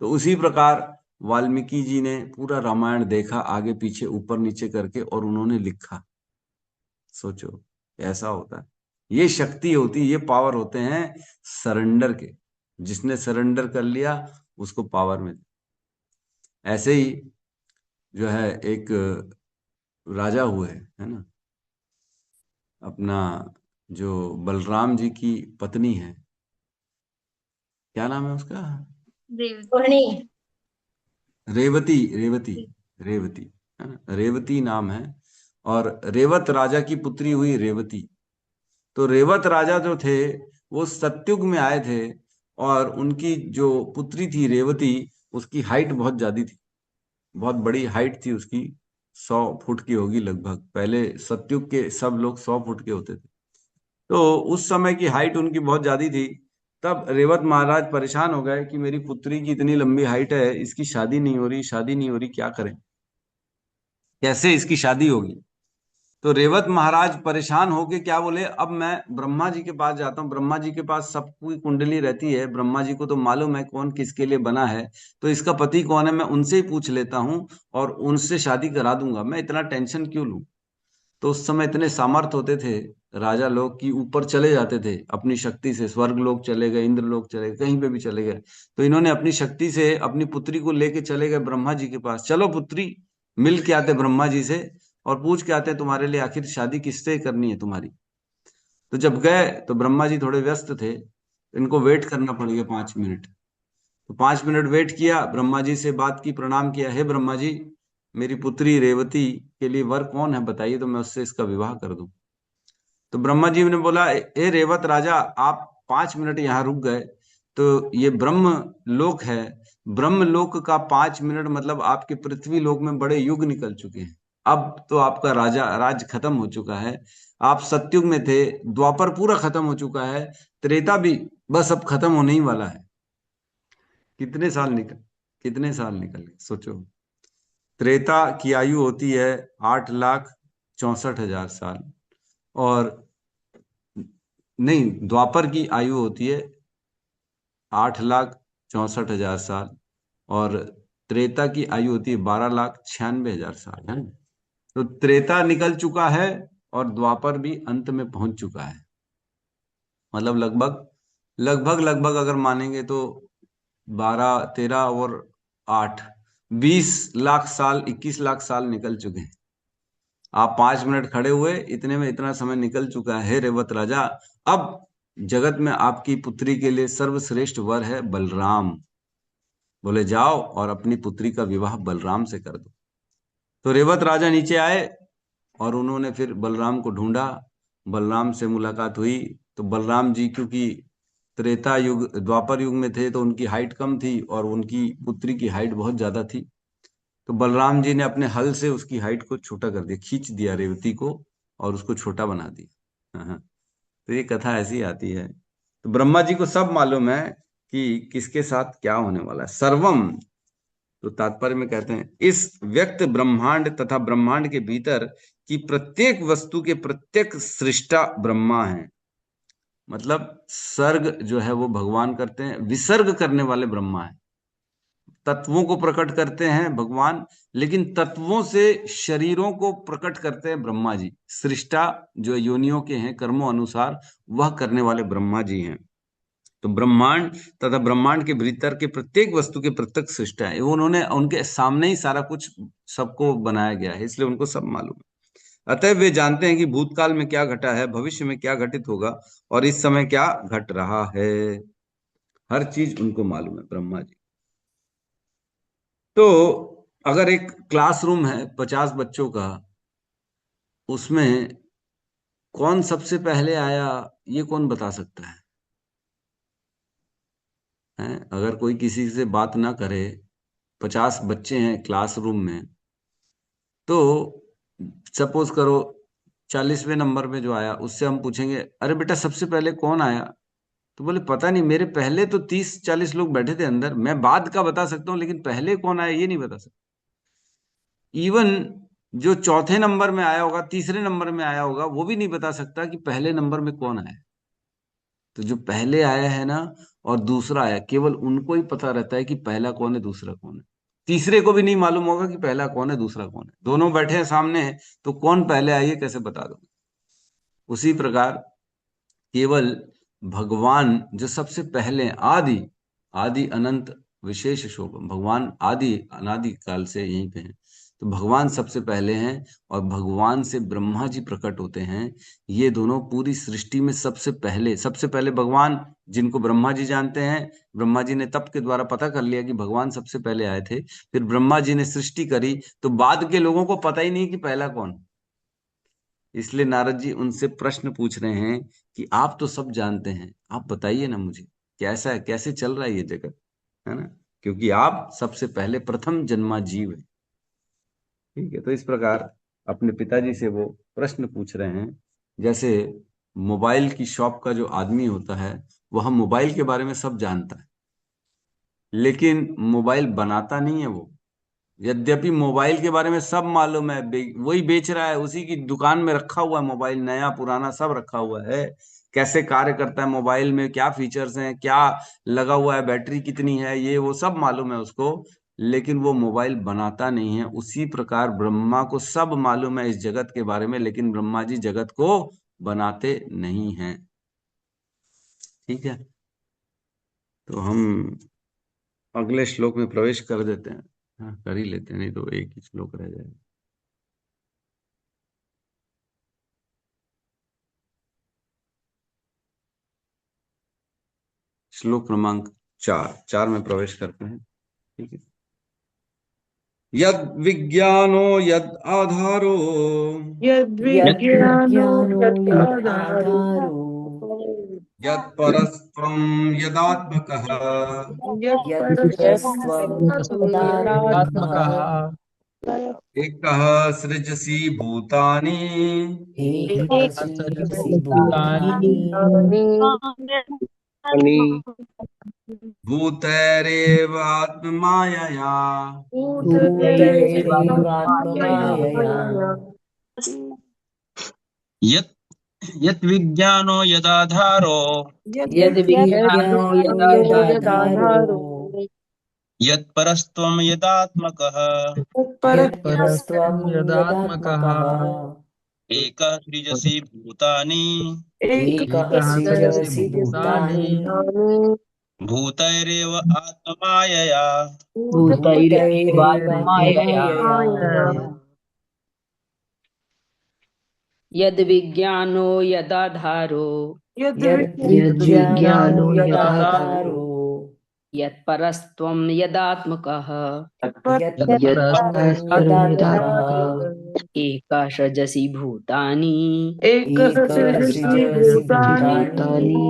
तो उसी प्रकार वाल्मीकि जी ने पूरा रामायण देखा, आगे पीछे, ऊपर नीचे करके, और उन्होंने लिखा। सोचो ऐसा होता है, ये शक्ति होती है, ये पावर होते हैं सरेंडर के। जिसने सरेंडर कर लिया उसको पावर मिलती। ऐसे ही जो है एक राजा हुए, है ना, अपना जो बलराम जी की पत्नी है, क्या नाम है उसका, रोहिणी। रेवती, रेवती, रेवती, है ना, रेवती नाम है। और रेवत राजा की पुत्री हुई रेवती। तो रेवत राजा जो थे वो सतयुग में आए थे, और उनकी जो पुत्री थी रेवती, उसकी हाइट बहुत ज्यादा थी, बहुत बड़ी हाइट थी उसकी, 100 फुट की होगी लगभग। पहले सतयुग के सब लोग 100 फुट के होते थे, तो उस समय की हाइट उनकी बहुत ज्यादा थी। तब रेवत महाराज परेशान हो गए कि मेरी पुत्री की इतनी लंबी हाइट है, इसकी शादी नहीं हो रही, शादी नहीं हो रही, क्या करें, कैसे इसकी शादी होगी। तो रेवत महाराज परेशान होके क्या बोले, अब मैं ब्रह्मा जी के पास जाता हूँ, ब्रह्मा जी के पास सबकी कुंडली रहती है, ब्रह्मा जी को तो मालूम है कौन किसके लिए बना है, तो इसका पति कौन है, मैं उनसे ही पूछ लेता हूँ और उनसे शादी करा दूंगा, मैं इतना टेंशन क्यों लूं। तो उस समय इतने सामर्थ होते थे राजा लोग कि ऊपर चले जाते थे अपनी शक्ति से, स्वर्ग लोग चले गए, इंद्र लोग चले गए, कहीं पे भी चले गए। तो इन्होंने अपनी शक्ति से अपनी पुत्री को लेके चले गए ब्रह्मा जी के पास, चलो पुत्री, मिल के आते ब्रह्मा जी से, और पूछ के आते हैं तुम्हारे लिए आखिर शादी किससे करनी है तुम्हारी। तो जब गए तो ब्रह्मा जी थोड़े व्यस्त थे, इनको वेट करना पड़ गया 5 मिनट। तो 5 मिनट वेट किया, ब्रह्मा जी से बात की, प्रणाम किया, हे ब्रह्मा जी, मेरी पुत्री रेवती के लिए वर कौन है बताइए, तो मैं उससे इसका विवाह कर दूं। तो ब्रह्मा जी ने बोला, ए रेवत राजा, आप 5 मिनट यहाँ रुक गए तो ये ब्रह्म लोक है, ब्रह्म लोक का 5 मिनट मतलब आपके पृथ्वी लोक में बड़े युग निकल चुके हैं। अब तो आपका राज खत्म हो चुका है। आप सतयुग में थे, द्वापर पूरा खत्म हो चुका है, त्रेता भी बस अब खत्म होने ही वाला है। कितने साल निकल गए सोचो। त्रेता की आयु होती है 8,64,000 साल, और नहीं, द्वापर की आयु होती है 8,64,000 साल, और त्रेता की आयु होती है 12,96,000 साल, है ना? तो त्रेता निकल चुका है और द्वापर भी अंत में पहुंच चुका है। मतलब लगभग लगभग लगभग अगर मानेंगे तो 12, 13 और 8, 20 लाख साल, 21 लाख साल निकल चुके हैं। आप 5 मिनट खड़े हुए, इतने में इतना समय निकल चुका है। हे रेवत राजा, अब जगत में आपकी पुत्री के लिए सर्वश्रेष्ठ वर है बलराम। बोले जाओ और अपनी पुत्री का विवाह बलराम से कर दो। तो रेवत राजा नीचे आए और उन्होंने फिर बलराम को ढूंढा, बलराम से मुलाकात हुई। तो बलराम जी क्योंकि त्रेता युग द्वापर युग में थे तो उनकी हाइट कम थी और उनकी पुत्री की हाइट बहुत ज्यादा थी। तो बलराम जी ने अपने हल से उसकी हाइट को छोटा कर दिया, खींच दिया रेवती को और उसको छोटा बना दिया। हाँ, तो ये कथा ऐसी आती है। तो ब्रह्मा जी को सब मालूम है कि किसके साथ क्या होने वाला है। सर्वम, तो तात्पर्य में कहते हैं इस व्यक्त ब्रह्मांड तथा ब्रह्मांड के भीतर की प्रत्येक वस्तु के प्रत्येक सृष्टा ब्रह्मा है। मतलब सर्ग जो है वो भगवान करते हैं, विसर्ग करने वाले ब्रह्मा है। तत्वों को प्रकट करते हैं भगवान, लेकिन तत्वों से शरीरों को प्रकट करते हैं ब्रह्मा जी। सृष्टा जो योनियों के हैं कर्मों अनुसार, वह करने वाले ब्रह्मा जी हैं। तो ब्रह्मांड तथा ब्रह्मांड के भीतर के प्रत्येक वस्तु के प्रत्येक सृष्टा है, वो उन्होंने उनके सामने ही सारा कुछ सबको बनाया गया है, इसलिए उनको सब मालूम है। अतः वे जानते हैं कि भूतकाल में क्या घटा है, भविष्य में क्या घटित होगा और इस समय क्या घट रहा है। हर चीज उनको मालूम है ब्रह्मा जी। तो अगर एक क्लासरूम है 50 बच्चों का, उसमें कौन सबसे पहले आया ये कौन बता सकता है? अगर कोई किसी से बात ना करे, 50 बच्चे हैं क्लासरूम में, तो सपोज करो 40वें नंबर में जो आया उससे हम पूछेंगे, अरे बेटा सबसे पहले कौन आया? तो बोले पता नहीं, मेरे पहले तो 30-40 लोग बैठे थे अंदर, मैं बाद का बता सकता हूँ लेकिन पहले कौन आया ये नहीं बता सकता। इवन जो चौथे नंबर में आया होगा, तीसरे नंबर में आया होगा, वो भी नहीं बता सकता कि पहले नंबर में कौन आया। तो जो पहले आया है ना और दूसरा आया, केवल उनको ही पता रहता है कि पहला कौन है दूसरा कौन है। तीसरे को भी नहीं मालूम होगा कि पहला कौन है दूसरा कौन है। दोनों बैठे हैं सामने हैं, तो कौन पहले आइए कैसे बता दो। उसी प्रकार केवल भगवान जो सबसे पहले आदि आदि अनंत विशेष शोभम, भगवान आदि अनादि काल से यहीं पे हैं, तो भगवान सबसे पहले हैं और भगवान से ब्रह्मा जी प्रकट होते हैं। ये दोनों पूरी सृष्टि में सबसे पहले भगवान, जिनको ब्रह्मा जी जानते हैं, ब्रह्मा जी ने तप के द्वारा पता कर लिया कि भगवान सबसे पहले आए थे, फिर ब्रह्मा जी ने सृष्टि करी, तो बाद के लोगों को पता ही नहीं कि पहला कौन। इसलिए नारद जी उनसे प्रश्न पूछ रहे हैं कि आप तो सब जानते हैं, आप बताइए ना मुझे कैसा है, कैसे चल रहा है ये जगत, है ना? क्योंकि आप सबसे पहले प्रथम जन्मा जीव है। ठीक है, तो इस प्रकार अपने पिताजी से वो प्रश्न पूछ रहे हैं। जैसे मोबाइल की शॉप का जो आदमी होता है, वह मोबाइल के बारे में सब जानता है, लेकिन मोबाइल बनाता नहीं है वो। यद्यपि मोबाइल के बारे में सब मालूम है, वही बेच रहा है, उसी की दुकान में रखा हुआ है मोबाइल, नया पुराना सब रखा हुआ है। कैसे कार्य करता है मोबाइल में, क्या फीचर्स हैं, क्या लगा हुआ है, बैटरी कितनी है, ये वो सब मालूम है उसको, लेकिन वो मोबाइल बनाता नहीं है। उसी प्रकार ब्रह्मा को सब मालूम है इस जगत के बारे में, लेकिन ब्रह्मा जी जगत को बनाते नहीं हैं। ठीक है, तो हम अगले श्लोक में प्रवेश कर देते हैं। हाँ, कर ही लेते हैं, नहीं तो एक ही श्लोक रह जाएगा। श्लोक क्रमांक 4 में प्रवेश करते हैं। ठीक है। यद विज्ञानो यद आधारो यद्विज्ञानो यदाधारो यद परस्त्वं यदात्मकः यत्परस्त्वं यदात्मकः एकः सृजसि भूतानि एकः सृजसि भूतानि भूतैरेव आत्ममायया भूतैरेवात्ममायया यत् यत् विज्ञानो यदाधारो यद्विज्ञानो यदाधारो यत् परस्त्वं यदात्मकः यत्परस्त्वं यदात्मकः एकः सृजसि भूतानि एकः सृजसि भूतानि भूतैरेव आत्ममायया भूतैरेवात्ममायया यद्विज्ञानो यदाधारो यद्विज्ञानो यदाधारो यत्परस्त्वं यदात्मकः यत्परस्त्वं यदात्मकः एकः सृजसि भूतानि एकः सृजसि भूतानि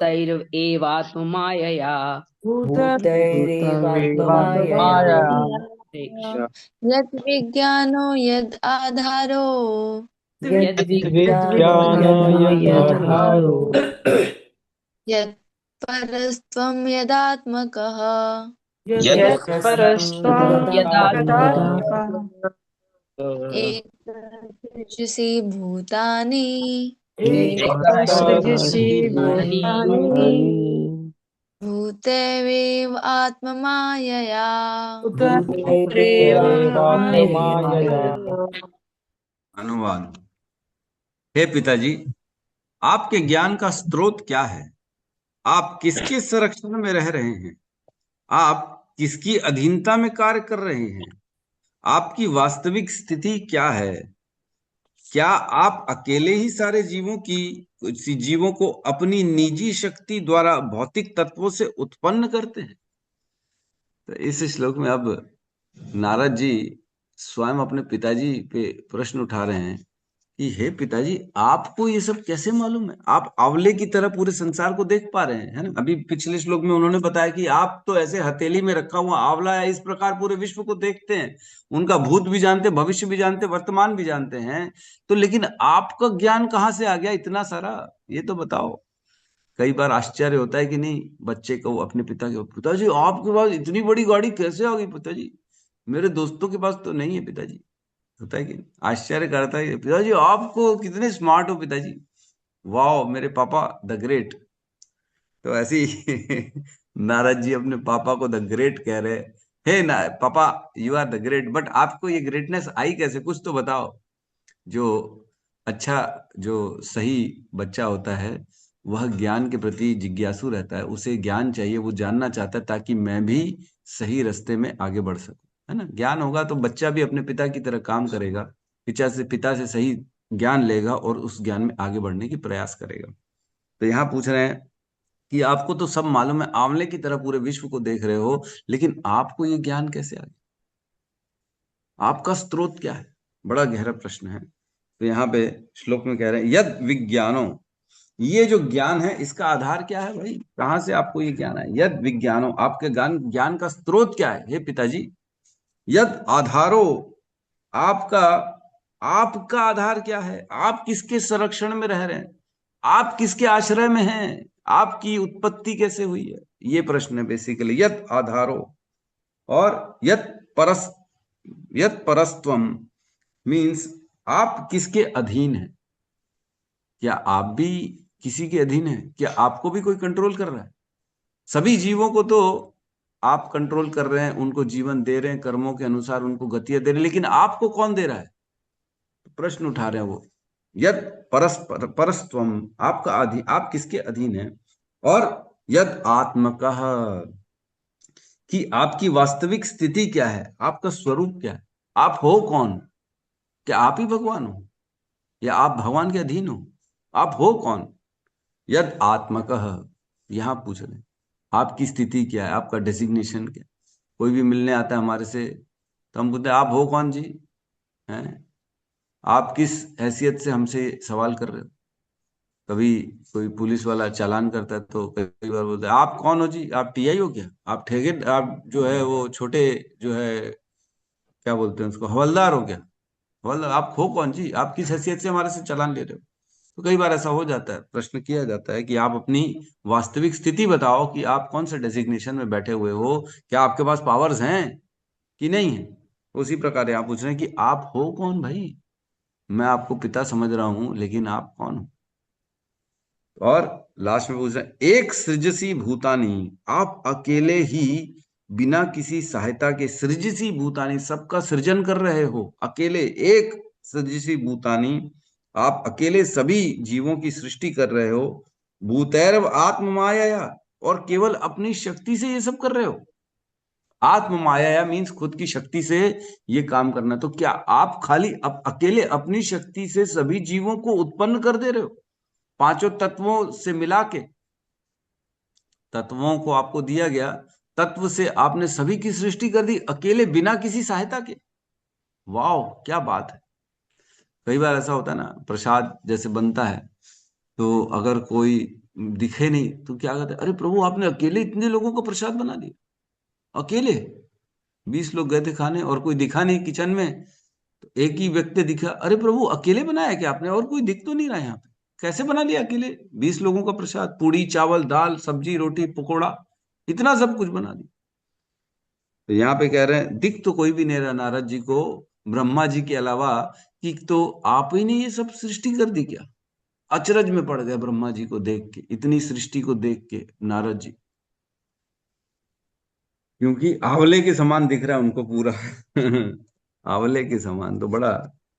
तैरेवात्ममायया भूतैरेवात्ममायया यत् विज्ञानो यद् आधारो यद्विज्ञानो यदाधारो यत् परस्त्वं यदात्मकः यत्परस्त्वं यदात्मकः एकसृजसि भूतानि एकः सृजसि भूतानि भूतैरेव आत्ममायया भूतैरेवात्ममायया। अनुवाद। हे पिताजी, आपके ज्ञान का स्रोत क्या है? आप किसके संरक्षण में रह रहे हैं? आप किसकी अधीनता में कार्य कर रहे हैं? आपकी वास्तविक स्थिति क्या है? क्या आप अकेले ही सारे जीवों को अपनी निजी शक्ति द्वारा भौतिक तत्वों से उत्पन्न करते हैं? तो इस श्लोक में अब नारद जी स्वयं अपने पिताजी पे प्रश्न उठा रहे हैं कि हे पिताजी, आपको ये सब कैसे मालूम है? आप आंवले की तरह पूरे संसार को देख पा रहे हैं, है ना? अभी पिछले श्लोक में उन्होंने बताया कि आप तो ऐसे हथेली में रखा हुआ आंवला है, इस प्रकार पूरे विश्व को देखते हैं, उनका भूत भी जानते, भविष्य भी जानते, वर्तमान भी जानते हैं। तो लेकिन आपका ज्ञान कहाँ से आ गया इतना सारा? ये तो बताओ। कई बार आश्चर्य होता है कि नहीं बच्चे को अपने पिता के, पिताजी आपके पास इतनी बड़ी गाड़ी कैसे आ गई? पिताजी मेरे दोस्तों के पास तो नहीं है। पिताजी होता है कि आश्चर्य करता है, पिताजी आपको कितने स्मार्ट हो पिताजी, वाह मेरे पापा द ग्रेट। तो ऐसे ही नारद जी अपने पापा को द ग्रेट कह रहे, हे ना पापा you are the great, but आपको ये ग्रेटनेस आई कैसे? कुछ तो बताओ। जो अच्छा, जो सही बच्चा होता है वह ज्ञान के प्रति जिज्ञासु रहता है, उसे ज्ञान चाहिए, वो जानना चाहता है ताकि मैं भी सही रास्ते में आगे बढ़ सकूं, है ना? ज्ञान होगा तो बच्चा भी अपने पिता की तरह काम करेगा, पिता से सही ज्ञान लेगा और उस ज्ञान में आगे बढ़ने की प्रयास करेगा। तो यहाँ पूछ रहे हैं कि आपको तो सब मालूम है, आंवले की तरह पूरे विश्व को देख रहे हो, लेकिन आपको ये ज्ञान कैसे आ गया? आपका स्रोत क्या है? बड़ा गहरा प्रश्न है। तो यहाँ पे श्लोक में कह रहे हैं यद विज्ञानो, ये जो ज्ञान है इसका आधार क्या है भाई? कहां से आपको ये ज्ञान है? यद विज्ञानो, आपके ज्ञान का स्रोत क्या है हे पिताजी? यद आधारो, आपका आधार क्या है? आप किसके संरक्षण में रह रहे हैं? आप किसके आश्रय में हैं? आपकी उत्पत्ति कैसे हुई है? ये प्रश्न है बेसिकली। यद आधारो और यद परस्त्वम मीन्स आप किसके अधीन हैं? क्या आप भी किसी के अधीन हैं? क्या आपको भी कोई कंट्रोल कर रहा है? सभी जीवों को तो आप कंट्रोल कर रहे हैं, उनको जीवन दे रहे हैं, कर्मों के अनुसार उनको गतियां दे रहे हैं, लेकिन आपको कौन दे रहा है? प्रश्न उठा रहे हैं वो। यद परस्त्वम, आप किसके अधीन हैं? और यद आत्मकः, कि आपकी वास्तविक स्थिति क्या है? आपका स्वरूप क्या है? आप हो कौन? क्या आप ही भगवान हो या आप भगवान के अधीन हो? आप हो कौन? यद आत्मकः, यहां पूछ रहे आपकी स्थिति क्या है, आपका डेजिग्नेशन क्या है। कोई भी मिलने आता है हमारे से तो हम पूछते हैं आप हो कौन जी, हैं, आप किस हैसियत से हमसे सवाल कर रहे हो। कभी कोई पुलिस वाला चालान करता है तो कई बार बोलते हैं आप कौन हो जी, आप टीआई हो क्या, आप ठेके, आप जो है वो छोटे जो है क्या बोलते हैं उसको, हवलदार हो क्या, हवलदार आप हो कौन जी, आप किस हैसियत से हमारे से चालान ले रहे हो। तो कई बार ऐसा हो जाता है, प्रश्न किया जाता है कि आप अपनी वास्तविक स्थिति बताओ कि आप कौन से डेजिग्नेशन में बैठे हुए हो, क्या आपके पास पावर्स हैं कि नहीं है। उसी प्रकार यहाँ पूछ रहे हैं कि आप हो कौन भाई, मैं आपको पिता समझ रहा हूं लेकिन आप कौन हो। और लास्ट में पूछ रहे हैं एक सृजसी भूतानी, आप अकेले ही बिना किसी सहायता के, सृजसी भूतानी सबका सृजन कर रहे हो, अकेले एक सृजसी भूतानी, आप अकेले सभी जीवों की सृष्टि कर रहे हो, भूतैर्व आत्म माया, और केवल अपनी शक्ति से ये सब कर रहे हो। आत्म माया मीन्स खुद की शक्ति से ये काम करना। तो क्या आप खाली अकेले अपनी शक्ति से सभी जीवों को उत्पन्न कर दे रहे हो, पांचों तत्वों से मिला के, तत्वों को आपको दिया गया, तत्व से आपने सभी की सृष्टि कर दी अकेले बिना किसी सहायता के। वाह क्या बात है। कई बार ऐसा होता है ना, प्रसाद जैसे बनता है तो अगर कोई दिखे नहीं तो क्या कहते हैं, अरे प्रभु आपने अकेले इतने लोगों को प्रसाद बना दिया, अकेले 20 लोग गए थे खाने और कोई दिखा नहीं किचन में, तो एक ही व्यक्ति दिखा, अरे प्रभु अकेले बनाया क्या आपने, और कोई दिख तो नहीं रहा यहाँ पे, कैसे बना लिया अकेले 20 लोगों का प्रसाद, पूड़ी चावल दाल सब्जी रोटी पकोड़ा, इतना सब कुछ बना दिया। तो यहाँ पे कह रहे हैं दिख तो कोई भी नहीं रहा नारद जी को ब्रह्मा जी के अलावा, कि तो आप ही ने ये सब सृष्टि कर दी क्या। अचरज में पड़ गए ब्रह्मा जी को देख के, इतनी सृष्टि को देख के नारद जी, क्योंकि आंवले के समान दिख रहा है उनको पूरा आंवले के समान। तो बड़ा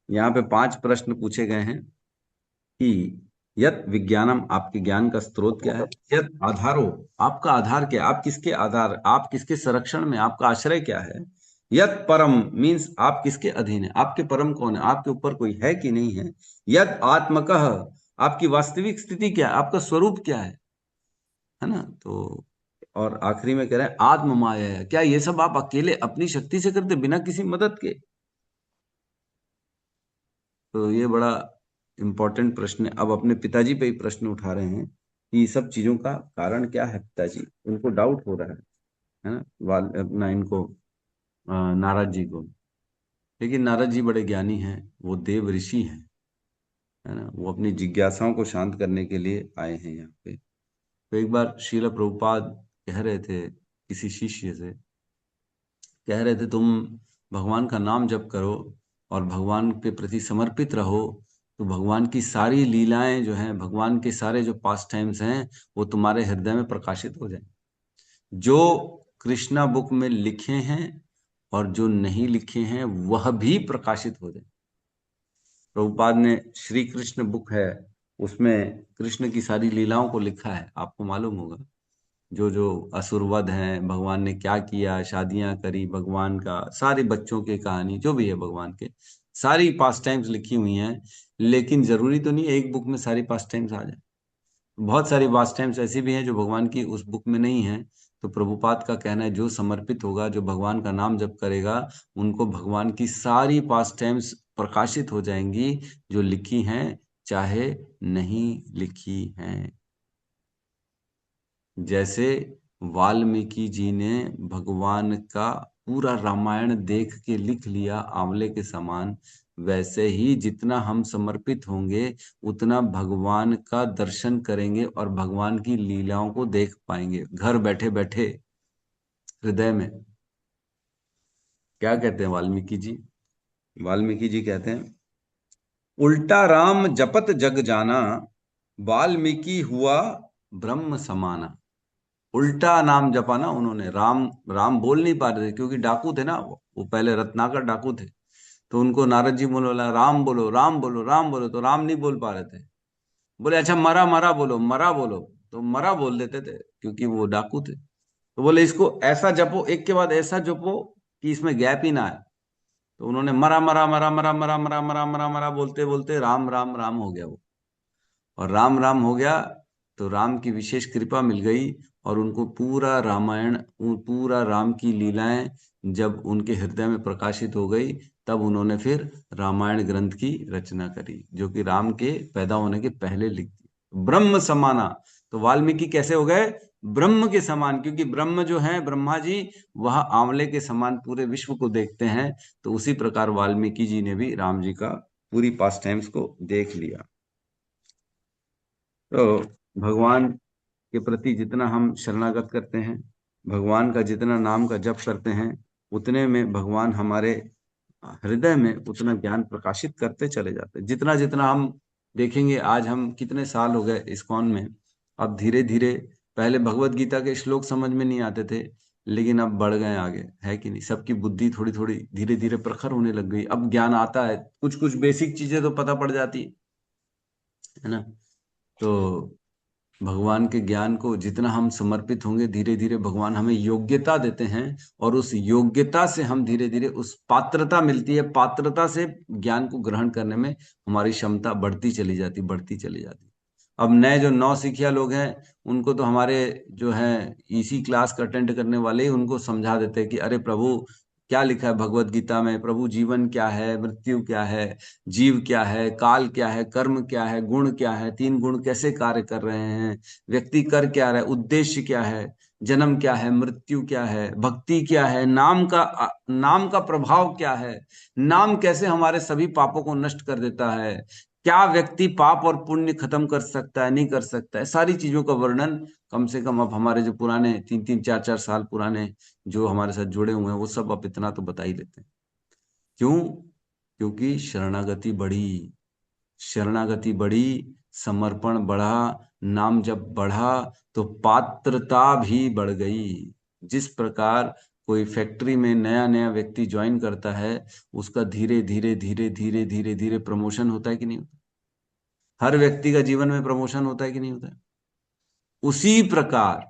यहाँ पे 5 प्रश्न पूछे गए हैं कि यत विज्ञानम, आपके ज्ञान का स्रोत क्या है, यत आधारो, आपका आधार क्या है, आप किसके आधार, आप किसके संरक्षण में, आपका आश्रय क्या है, यत परम मीन्स आप किसके अधीन है, आपके परम कौन है, आपके ऊपर कोई है कि नहीं है, यत आत्मकः, आपकी वास्तविक स्थिति क्या है, आपका स्वरूप क्या है ना। तो और आखिरी में कह रहे हैं आत्म माया है, क्या ये सब आप अकेले अपनी शक्ति से करते बिना किसी मदद के। तो ये बड़ा इंपॉर्टेंट प्रश्न है। अब अपने पिताजी पे ही प्रश्न उठा रहे हैं कि सब चीजों का कारण क्या है, पिताजी उनको डाउट हो रहा है ना, अपना इनको नारद जी को। लेकिन नारद जी बड़े ज्ञानी हैं, वो देव ऋषि हैं, है ना, वो अपनी जिज्ञासाओं को शांत करने के लिए आए हैं यहाँ पे। तो एक बार श्रील प्रभुपाद कह रहे थे किसी शिष्य से, कह रहे थे तुम भगवान का नाम जप करो और भगवान के प्रति समर्पित रहो, तो भगवान की सारी लीलाएं जो हैं, भगवान के सारे जो पास टाइम्स हैं वो तुम्हारे हृदय में प्रकाशित हो जाए, जो कृष्णा बुक में लिखे हैं और जो नहीं लिखे हैं वह भी प्रकाशित हो जाए। प्रभुपाद ने श्री कृष्ण बुक है, उसमें कृष्ण की सारी लीलाओं को लिखा है, आपको मालूम होगा, जो जो असुरवध हैं, भगवान ने क्या किया, शादियां करी भगवान का, सारे बच्चों की कहानी जो भी है भगवान के, सारी पास टाइम्स लिखी हुई हैं। लेकिन जरूरी तो नहीं है एक बुक में सारी पास टाइम्स आ जाए, बहुत सारी पास टाइम्स ऐसी भी हैं जो भगवान की उस बुक में नहीं है। तो प्रभुपाद का कहना है जो समर्पित होगा, जो भगवान का नाम जप करेगा, उनको भगवान की सारी पास टाइम्स प्रकाशित हो जाएंगी, जो लिखी हैं चाहे नहीं लिखी हैं। जैसे वाल्मीकि जी ने भगवान का पूरा रामायण देख के लिख लिया आंवले के समान, वैसे ही जितना हम समर्पित होंगे उतना भगवान का दर्शन करेंगे और भगवान की लीलाओं को देख पाएंगे घर बैठे बैठे हृदय में। क्या कहते हैं वाल्मीकि जी, वाल्मीकि जी कहते हैं उल्टा राम जपत जग जाना, वाल्मीकि हुआ ब्रह्म समाना। उल्टा नाम जपा ना उन्होंने, राम राम बोल नहीं पा रहे थे क्योंकि डाकू थे ना, वो पहले रत्नाकर डाकू थे। तो उनको नारद जी बोलो राम बोलो राम बोलो राम बोलो, तो राम नहीं बोल पा रहे थे। बोले अच्छा मरा मरा बोलो मरा बोलो, तो मरा बोल देते थे क्योंकि वो डाकू थे। तो बोले इसको ऐसा जपो, एक के बाद ऐसा जपो कि इसमें गैप ही ना आए। तो उन्होंने मरा मरा मरा मरा मरा मरा मरा मरा मरा बोलते बोलते राम राम राम हो गया वो, और राम राम हो गया। तो राम की विशेष कृपा मिल गई और उनको पूरा रामायण, पूरा राम की लीलाएं जब उनके हृदय में प्रकाशित हो गई, तब उन्होंने फिर रामायण ग्रंथ की रचना करी, जो कि राम के पैदा होने के पहले लिख दी। ब्रह्म समाना, तो वाल्मीकि कैसे हो गए? ब्रह्म के समान, क्योंकि ब्रह्म जो है ब्रह्मा जी, वह आंवले के समान पूरे विश्व को देखते हैं। तो उसी प्रकार वाल्मीकि जी ने भी राम जी का पूरी पास्ट टाइम्स को देख लिया। तो भगवान के प्रति जितना हम शरणागत करते हैं, भगवान का जितना नाम का जप करते हैं, उतने में भगवान हमारे हृदय में उतना ज्ञान प्रकाशित करते चले जाते हैं। जितना जितना हम देखेंगे, आज हम कितने साल हो गए इस्कॉन में, अब धीरे धीरे, पहले भगवत गीता के श्लोक समझ में नहीं आते थे, लेकिन अब बढ़ गए आगे, है कि नहीं? सबकी बुद्धि थोड़ी थोड़ी धीरे धीरे प्रखर होने लग गई, अब ज्ञान आता है, कुछ कुछ बेसिक चीजें तो पता पड़ जाती है ना। तो भगवान के ज्ञान को जितना हम समर्पित होंगे, धीरे धीरे भगवान हमें योग्यता देते हैं, और उस योग्यता से हम धीरे धीरे, उस पात्रता मिलती है, पात्रता से ज्ञान को ग्रहण करने में हमारी क्षमता बढ़ती चली जाती, बढ़ती चली जाती। अब नए जो नौसिखिया लोग हैं, उनको तो हमारे जो है इसी क्लास का अटेंड करने वाले ही उनको समझा देते हैं कि अरे प्रभु, क्या लिखा है भगवत गीता में? प्रभु, जीवन क्या है, मृत्यु क्या है, जीव क्या है, काल क्या है, कर्म क्या है, गुण क्या है, तीन गुण कैसे कार्य कर रहे हैं, व्यक्ति कर क्या रहा है, उद्देश्य क्या है, जन्म क्या है, मृत्यु क्या है, भक्ति क्या है, नाम का प्रभाव क्या है, नाम कैसे हमारे सभी पापों को नष्ट कर देता है, क्या व्यक्ति पाप और पुण्य खत्म कर सकता है, नहीं कर सकता है, सारी चीजों का वर्णन कम से कम अब हमारे जो पुराने 3-3 4-4 साल पुराने जो हमारे साथ जुड़े हुए हैं, वो सब अब इतना तो बता ही देते हैं। क्यों? क्योंकि शरणागति बढ़ी, शरणागति बढ़ी, समर्पण बढ़ा, नाम जब बढ़ा, तो पात्रता भी बढ़ गई। जिस प्रकार कोई फैक्ट्री में नया नया व्यक्ति ज्वाइन करता है, उसका धीरे धीरे धीरे धीरे धीरे धीरे प्रमोशन होता है कि नहीं होता? हर व्यक्ति का जीवन में प्रमोशन होता है कि नहीं होता है? उसी प्रकार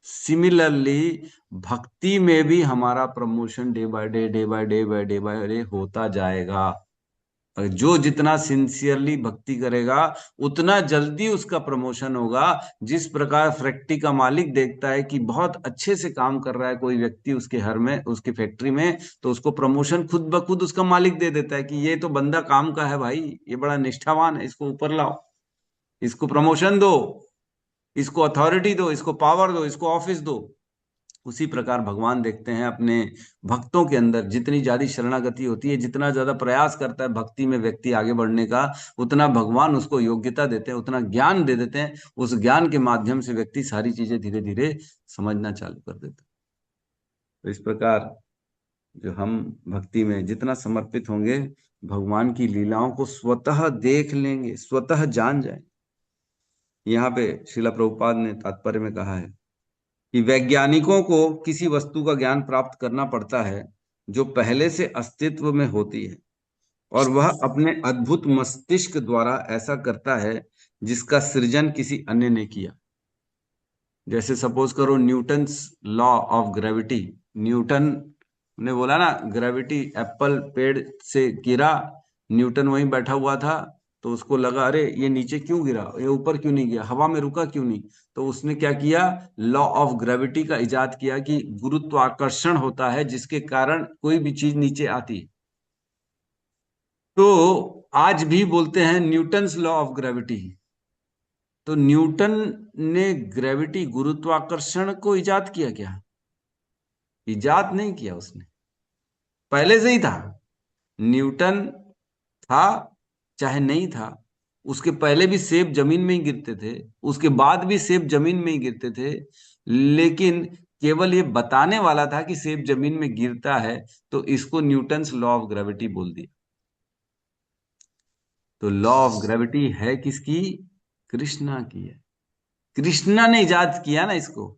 सिमिलरली भक्ति में भी हमारा promotion day by day, day by day, by day by day होता जाएगा। जो जितना सिंसियरली भक्ति करेगा, उतना जल्दी उसका प्रमोशन होगा। जिस प्रकार फैक्ट्री का मालिक देखता है कि बहुत अच्छे से काम कर रहा है कोई व्यक्ति उसके घर में, उसकी फैक्ट्री में, तो उसको प्रमोशन खुद ब खुद उसका मालिक दे देता है कि ये तो बंदा काम का है भाई, ये बड़ा निष्ठावान है, इसको ऊपर लाओ, इसको प्रमोशन दो, इसको अथॉरिटी दो, इसको पावर दो, इसको ऑफिस दो। उसी प्रकार भगवान देखते हैं अपने भक्तों के अंदर, जितनी ज्यादा शरणागति होती है, जितना ज्यादा प्रयास करता है भक्ति में व्यक्ति आगे बढ़ने का, उतना भगवान उसको योग्यता देते हैं, उतना ज्ञान दे देते हैं। उस ज्ञान के माध्यम से व्यक्ति सारी चीजें धीरे धीरे समझना चालू कर देता है। तो इस प्रकार जो हम भक्ति में जितना समर्पित होंगे, भगवान की लीलाओं को स्वतः देख लेंगे, स्वतः जान जाएंगे। यहाँ पे श्रीला प्रभुपाद ने तात्पर्य में कहा है कि वैज्ञानिकों को किसी वस्तु का ज्ञान प्राप्त करना पड़ता है जो पहले से अस्तित्व में होती है, और वह अपने अद्भुत मस्तिष्क द्वारा ऐसा करता है जिसका सृजन किसी अन्य ने किया। जैसे सपोज करो Newton's law of gravity, Newton ने बोला ना ग्रेविटी, एप्पल पेड़ से गिरा, न्यूटन वहीं बैठा हुआ था, तो उसको लगा अरे ये नीचे क्यों गिरा, ये ऊपर क्यों नहीं गया, हवा में रुका क्यों नहीं, तो उसने क्या किया, लॉ ऑफ ग्रेविटी का इजाद किया कि गुरुत्वाकर्षण होता है जिसके कारण कोई भी चीज नीचे आती है। तो आज भी बोलते हैं न्यूटन्स लॉ ऑफ ग्रेविटी। तो न्यूटन ने ग्रेविटी, गुरुत्वाकर्षण को इजाद किया क्या? इजाद नहीं किया उसने, पहले से ही था। न्यूटन था चाहे नहीं था, उसके पहले भी सेब जमीन में ही गिरते थे, उसके बाद भी सेब जमीन में ही गिरते थे, लेकिन केवल ये बताने वाला था कि सेब जमीन में गिरता है, तो इसको न्यूटन्स लॉ ऑफ ग्रेविटी बोल दिया। तो लॉ ऑफ ग्रेविटी है किसकी? कृष्णा की है। कृष्णा ने इजाद किया ना इसको,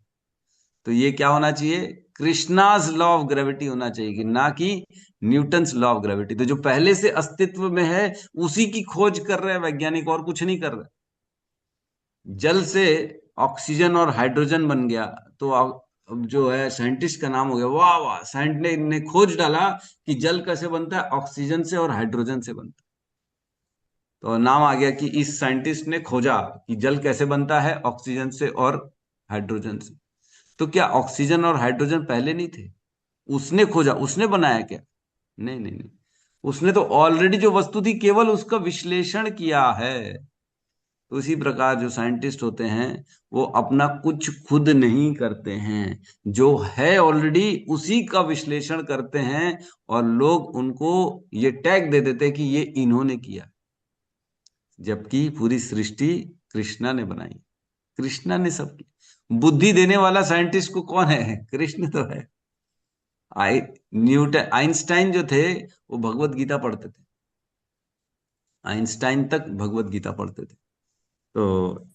तो ये क्या होना चाहिए? कृष्णाज लॉ ऑफ ग्रेविटी होना चाहिए, कि ना कि न्यूटन्स लॉ ऑफ ग्रेविटी। तो जो पहले से अस्तित्व में है उसी की खोज कर रहे हैं वैज्ञानिक, और कुछ नहीं कर रहे। जल से ऑक्सीजन और हाइड्रोजन बन गया, तो अब जो है साइंटिस्ट का नाम हो गया, वाह वाह, साइंटिस्ट ने खोज डाला कि जल कैसे बनता है, ऑक्सीजन से और हाइड्रोजन से बनता है। तो नाम आ गया कि इस साइंटिस्ट ने खोजा कि जल कैसे बनता है, ऑक्सीजन से और हाइड्रोजन से। तो क्या ऑक्सीजन और हाइड्रोजन पहले नहीं थे? उसने खोजा, उसने बनाया क्या? नहीं नहीं नहीं, उसने तो ऑलरेडी जो वस्तु थी केवल उसका विश्लेषण किया है। तो इसी प्रकार जो साइंटिस्ट होते हैं वो अपना कुछ खुद नहीं करते हैं, जो है ऑलरेडी उसी का विश्लेषण करते हैं, और लोग उनको ये टैग दे देते हैं कि ये इन्होंने किया, जबकि पूरी सृष्टि कृष्णा ने बनाई, कृष्णा ने सब किया। बुद्धि देने वाला साइंटिस्ट को कौन है? कृष्ण तो है। न्यूटन, आइंस्टाइन जो थे वो भगवत गीता पढ़ते थे, आइंस्टाइन तक भगवत गीता पढ़ते थे। तो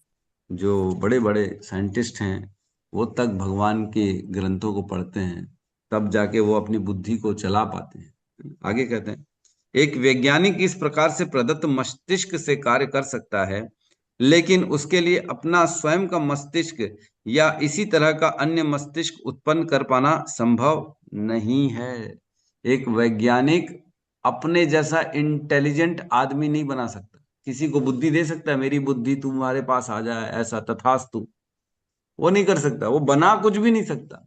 जो बड़े बड़े साइंटिस्ट हैं वो तक भगवान के ग्रंथों को पढ़ते हैं, तब जाके वो अपनी बुद्धि को चला पाते हैं। आगे कहते हैं, एक वैज्ञानिक इस प्रकार से प्रदत्त मस्तिष्क से कार्य कर सकता है, लेकिन उसके लिए अपना स्वयं का मस्तिष्क या इसी तरह का अन्य मस्तिष्क उत्पन्न कर पाना संभव नहीं है। एक वैज्ञानिक अपने जैसा इंटेलिजेंट आदमी नहीं बना सकता। किसी को बुद्धि दे सकता है, मेरी बुद्धि तुम्हारे पास आ जाए ऐसा तथास्तु, वो नहीं कर सकता, वो बना कुछ भी नहीं सकता।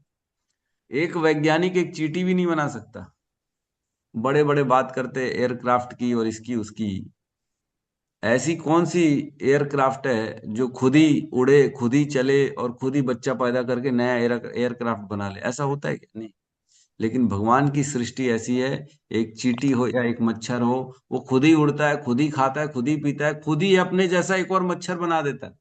एक वैज्ञानिक एक चींटी भी नहीं बना सकता। बड़े बड़े बात करते एयरक्राफ्ट की और इसकी उसकी, ऐसी कौन सी एयरक्राफ्ट है जो खुद ही उड़े, खुद ही चले और खुद ही बच्चा पैदा करके नया एयरक्राफ्ट बना ले? ऐसा होता है क्या? नहीं। लेकिन भगवान की सृष्टि ऐसी है, एक चींटी हो या एक मच्छर हो, वो खुद ही उड़ता है, खुद ही खाता है, खुद ही पीता है, खुद ही अपने जैसा एक और मच्छर बना देता है।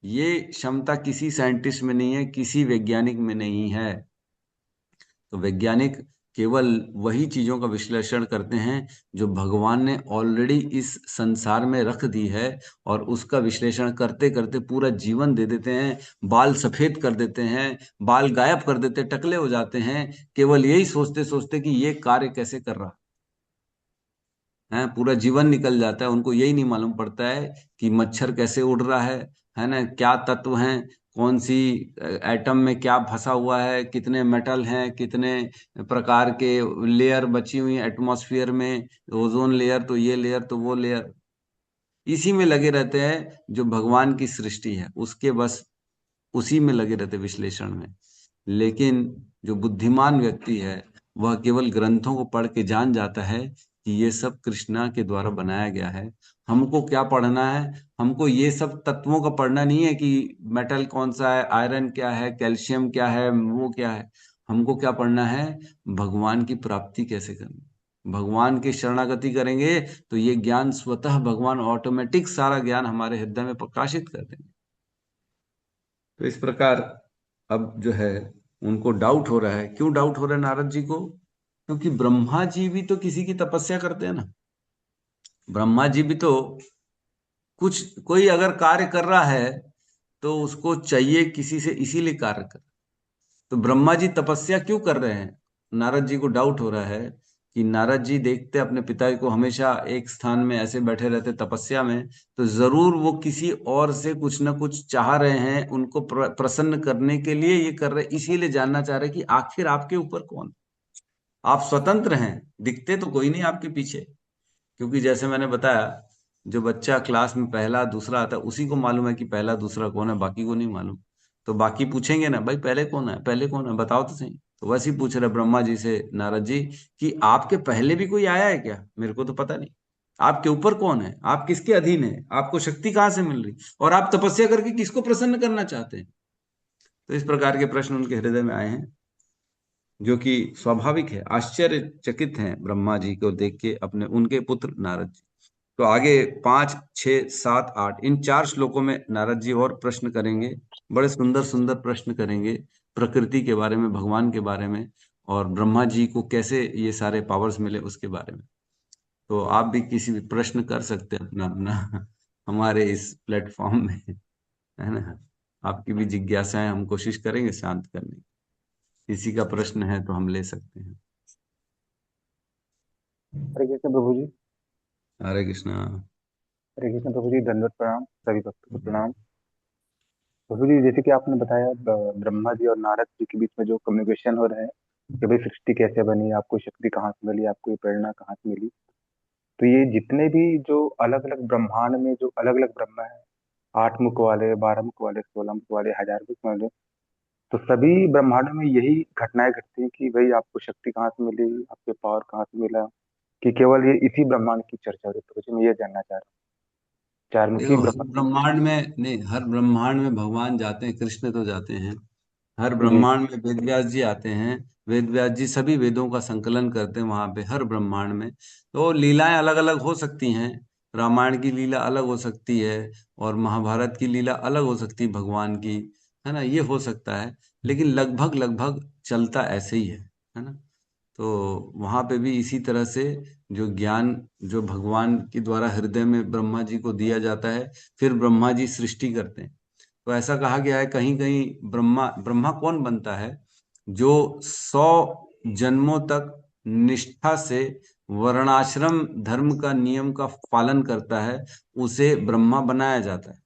ये क्षमता किसी साइंटिस्ट में नहीं है, किसी वैज्ञानिक में नहीं है। तो वैज्ञानिक केवल वही चीजों का विश्लेषण करते हैं जो भगवान ने ऑलरेडी इस संसार में रख दी है, और उसका विश्लेषण करते करते पूरा जीवन दे देते हैं, बाल सफेद कर देते हैं, बाल गायब कर देते, टकले हो जाते हैं, केवल यही सोचते सोचते कि ये कार्य कैसे कर रहा है। पूरा जीवन निकल जाता है, उनको यही नहीं मालूम पड़ता है कि मच्छर कैसे उड़ रहा है ना, क्या तत्व हैं, कौन सी एटम में क्या फंसा हुआ है, कितने मेटल हैं, कितने प्रकार के लेयर बची हुई हैं एटमॉस्फेयर में, ओजोन लेयर तो ये लेयर तो वो लेयर, इसी में लगे रहते हैं। जो भगवान की सृष्टि है उसके बस उसी में लगे रहते विश्लेषण में। लेकिन जो बुद्धिमान व्यक्ति है वह केवल ग्रंथों को पढ़ के जान जाता है कि ये सब कृष्णा के द्वारा बनाया गया है। हमको क्या पढ़ना है? हमको ये सब तत्वों का पढ़ना नहीं है कि मेटल कौन सा है, आयरन क्या है, कैल्शियम क्या है, वो क्या है। हमको क्या पढ़ना है? भगवान की प्राप्ति कैसे करनी। भगवान की शरणागति करेंगे तो ये ज्ञान स्वतः भगवान ऑटोमेटिक सारा ज्ञान हमारे हृदय में प्रकाशित कर देंगे। तो इस प्रकार अब जो है उनको डाउट हो रहा है। क्यों डाउट हो रहा है नारद जी को? क्योंकि ब्रह्मा जी भी तो किसी की तपस्या करते हैं ना। ब्रह्मा जी भी तो कुछ, कोई अगर कार्य कर रहा है तो उसको चाहिए किसी से, इसीलिए कार्य कर। तो ब्रह्मा जी तपस्या क्यों कर रहे हैं? नारद जी को डाउट हो रहा है कि नारद जी देखते अपने पिताजी को हमेशा एक स्थान में ऐसे बैठे रहते तपस्या में, तो जरूर वो किसी और से कुछ ना कुछ चाह रहे हैं, उनको प्रसन्न करने के लिए ये कर रहे, इसीलिए जानना चाह रहे कि आखिर आपके ऊपर कौन। आप स्वतंत्र हैं, दिखते तो कोई नहीं आपके पीछे। क्योंकि जैसे मैंने बताया, जो बच्चा क्लास में पहला दूसरा आता है उसी को मालूम है कि पहला दूसरा कौन है, बाकी को नहीं मालूम। तो बाकी पूछेंगे ना, भाई पहले कौन है, पहले कौन है, बताओ तो सही। तो वैसे ही पूछ रहे ब्रह्मा जी से नारद जी कि आपके पहले भी कोई आया है क्या? मेरे को तो पता नहीं। आपके ऊपर कौन है, आप किसके अधीन है, आपको शक्ति कहाँ से मिल रही, और आप तपस्या करके किसको प्रसन्न करना चाहते हैं? तो इस प्रकार के प्रश्न उनके हृदय में आए हैं, जो कि स्वाभाविक है। आश्चर्यचकित हैं ब्रह्मा जी को देख के अपने उनके पुत्र नारद जी। तो आगे 5, 6, 7, 8 इन 4 श्लोकों में नारद जी और प्रश्न करेंगे। बड़े सुंदर सुंदर प्रश्न करेंगे प्रकृति के बारे में, भगवान के बारे में, और ब्रह्मा जी को कैसे ये सारे पावर्स मिले उसके बारे में। तो आप भी किसी भी प्रश्न कर सकते हैं अपना अपना हमारे इस प्लेटफॉर्म में, है ना। आपकी भी जिज्ञासाएं हम कोशिश करेंगे शांत करने की। किसी का प्रश्न है तो हम ले सकते हैं। हरे कृष्ण प्रभु जी। हरे कृष्णा। हरे कृष्ण प्रभु जी, दंडवत प्रणाम, सभी भक्तों को प्रणाम। प्रभु जी, जैसे कि आपने बताया ब्रह्मा जी और नारद जी के बीच में जो कम्युनिकेशन हो रहा है कि भाई सृष्टि कैसे बनी, आपको शक्ति कहाँ से मिली, आपको ये प्रेरणा कहाँ से मिली। तो ये जितने भी जो अलग अलग ब्रह्मांड में जो अलग अलग ब्रह्म है, 8 मुख वाले, 12 मुख वाले, 16 मुख वाले, 1000 मुख वाले, तो सभी ब्रह्मांडों में यही घटनाएं घटती हैं कि भाई आपको शक्ति कहाँ से मिली, आपके पावर कहाँ से मिला, कि केवल ये इसी ब्रह्मांड की चर्चा हो रही है। तो मुझे मैं ये जानना चाह रहा हूँ, चारमुखी देखो, हर ब्रह्मांड। ब्रह्मांड में नहीं, हर ब्रह्मांड में भगवान जाते हैं, कृष्ण तो जाते हैं। हर जी। ब्रह्मांड में वेद व्यास जी आते हैं। वेद व्यास जी सभी वेदों का संकलन करते हैं वहां पे, हर ब्रह्मांड में। तो लीलाएं अलग अलग हो सकती हैं। रामायण की लीला अलग हो सकती है, और महाभारत की लीला अलग हो सकती है भगवान की, है ना, ये हो सकता है। लेकिन लगभग लगभग चलता ऐसे ही है ना। तो वहां पे भी इसी तरह से जो ज्ञान जो भगवान के द्वारा हृदय में ब्रह्मा जी को दिया जाता है, फिर ब्रह्मा जी सृष्टि करते हैं। तो ऐसा कहा गया है कहीं कहीं, ब्रह्मा ब्रह्मा कौन बनता है? जो 100 जन्मों तक निष्ठा से वर्णाश्रम धर्म का नियम का पालन करता है, उसे ब्रह्मा बनाया जाता है।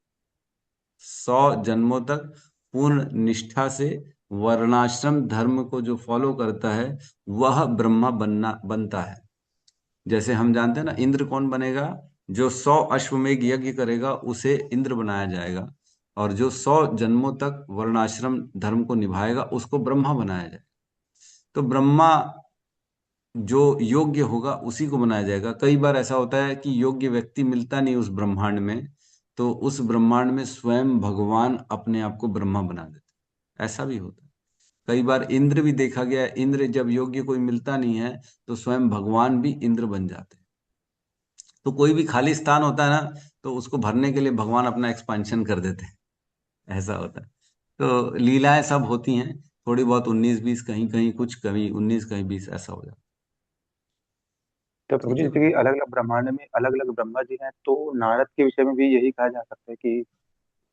100 जन्मों तक पूर्ण निष्ठा से वर्णाश्रम धर्म को जो फॉलो करता है, वह ब्रह्मा बनता है। जैसे हम जानते हैं ना, इंद्र कौन बनेगा? जो 100 अश्वमेध यज्ञ करेगा उसे इंद्र बनाया जाएगा। और जो 100 जन्मों तक वर्णाश्रम धर्म को निभाएगा उसको ब्रह्मा बनाया जाएगा। तो ब्रह्मा जो योग्य होगा उसी को बनाया जाएगा। कई बार ऐसा होता है कि योग्य व्यक्ति मिलता नहीं उस ब्रह्मांड में, तो उस ब्रह्मांड में स्वयं भगवान अपने आप को ब्रह्मा बना देते, ऐसा भी होता है। कई बार इंद्र भी देखा गया है, इंद्र जब योग्य कोई मिलता नहीं है तो स्वयं भगवान भी इंद्र बन जाते हैं। तो कोई भी खाली स्थान होता है ना, तो उसको भरने के लिए भगवान अपना एक्सपांशन कर देते हैं, ऐसा होता है। तो लीलाएं सब होती हैं, थोड़ी बहुत 19-20, कहीं कहीं कुछ, कहीं 19 कहीं 20, ऐसा हो जाता तो है। प्रभु ठीक जी, है जैसे भाई। कि अलग अलग ब्रह्मांड में अलग अलग ब्रह्मा जी हैं, तो नारद के विषय में भी यही कहा जा सकता है कि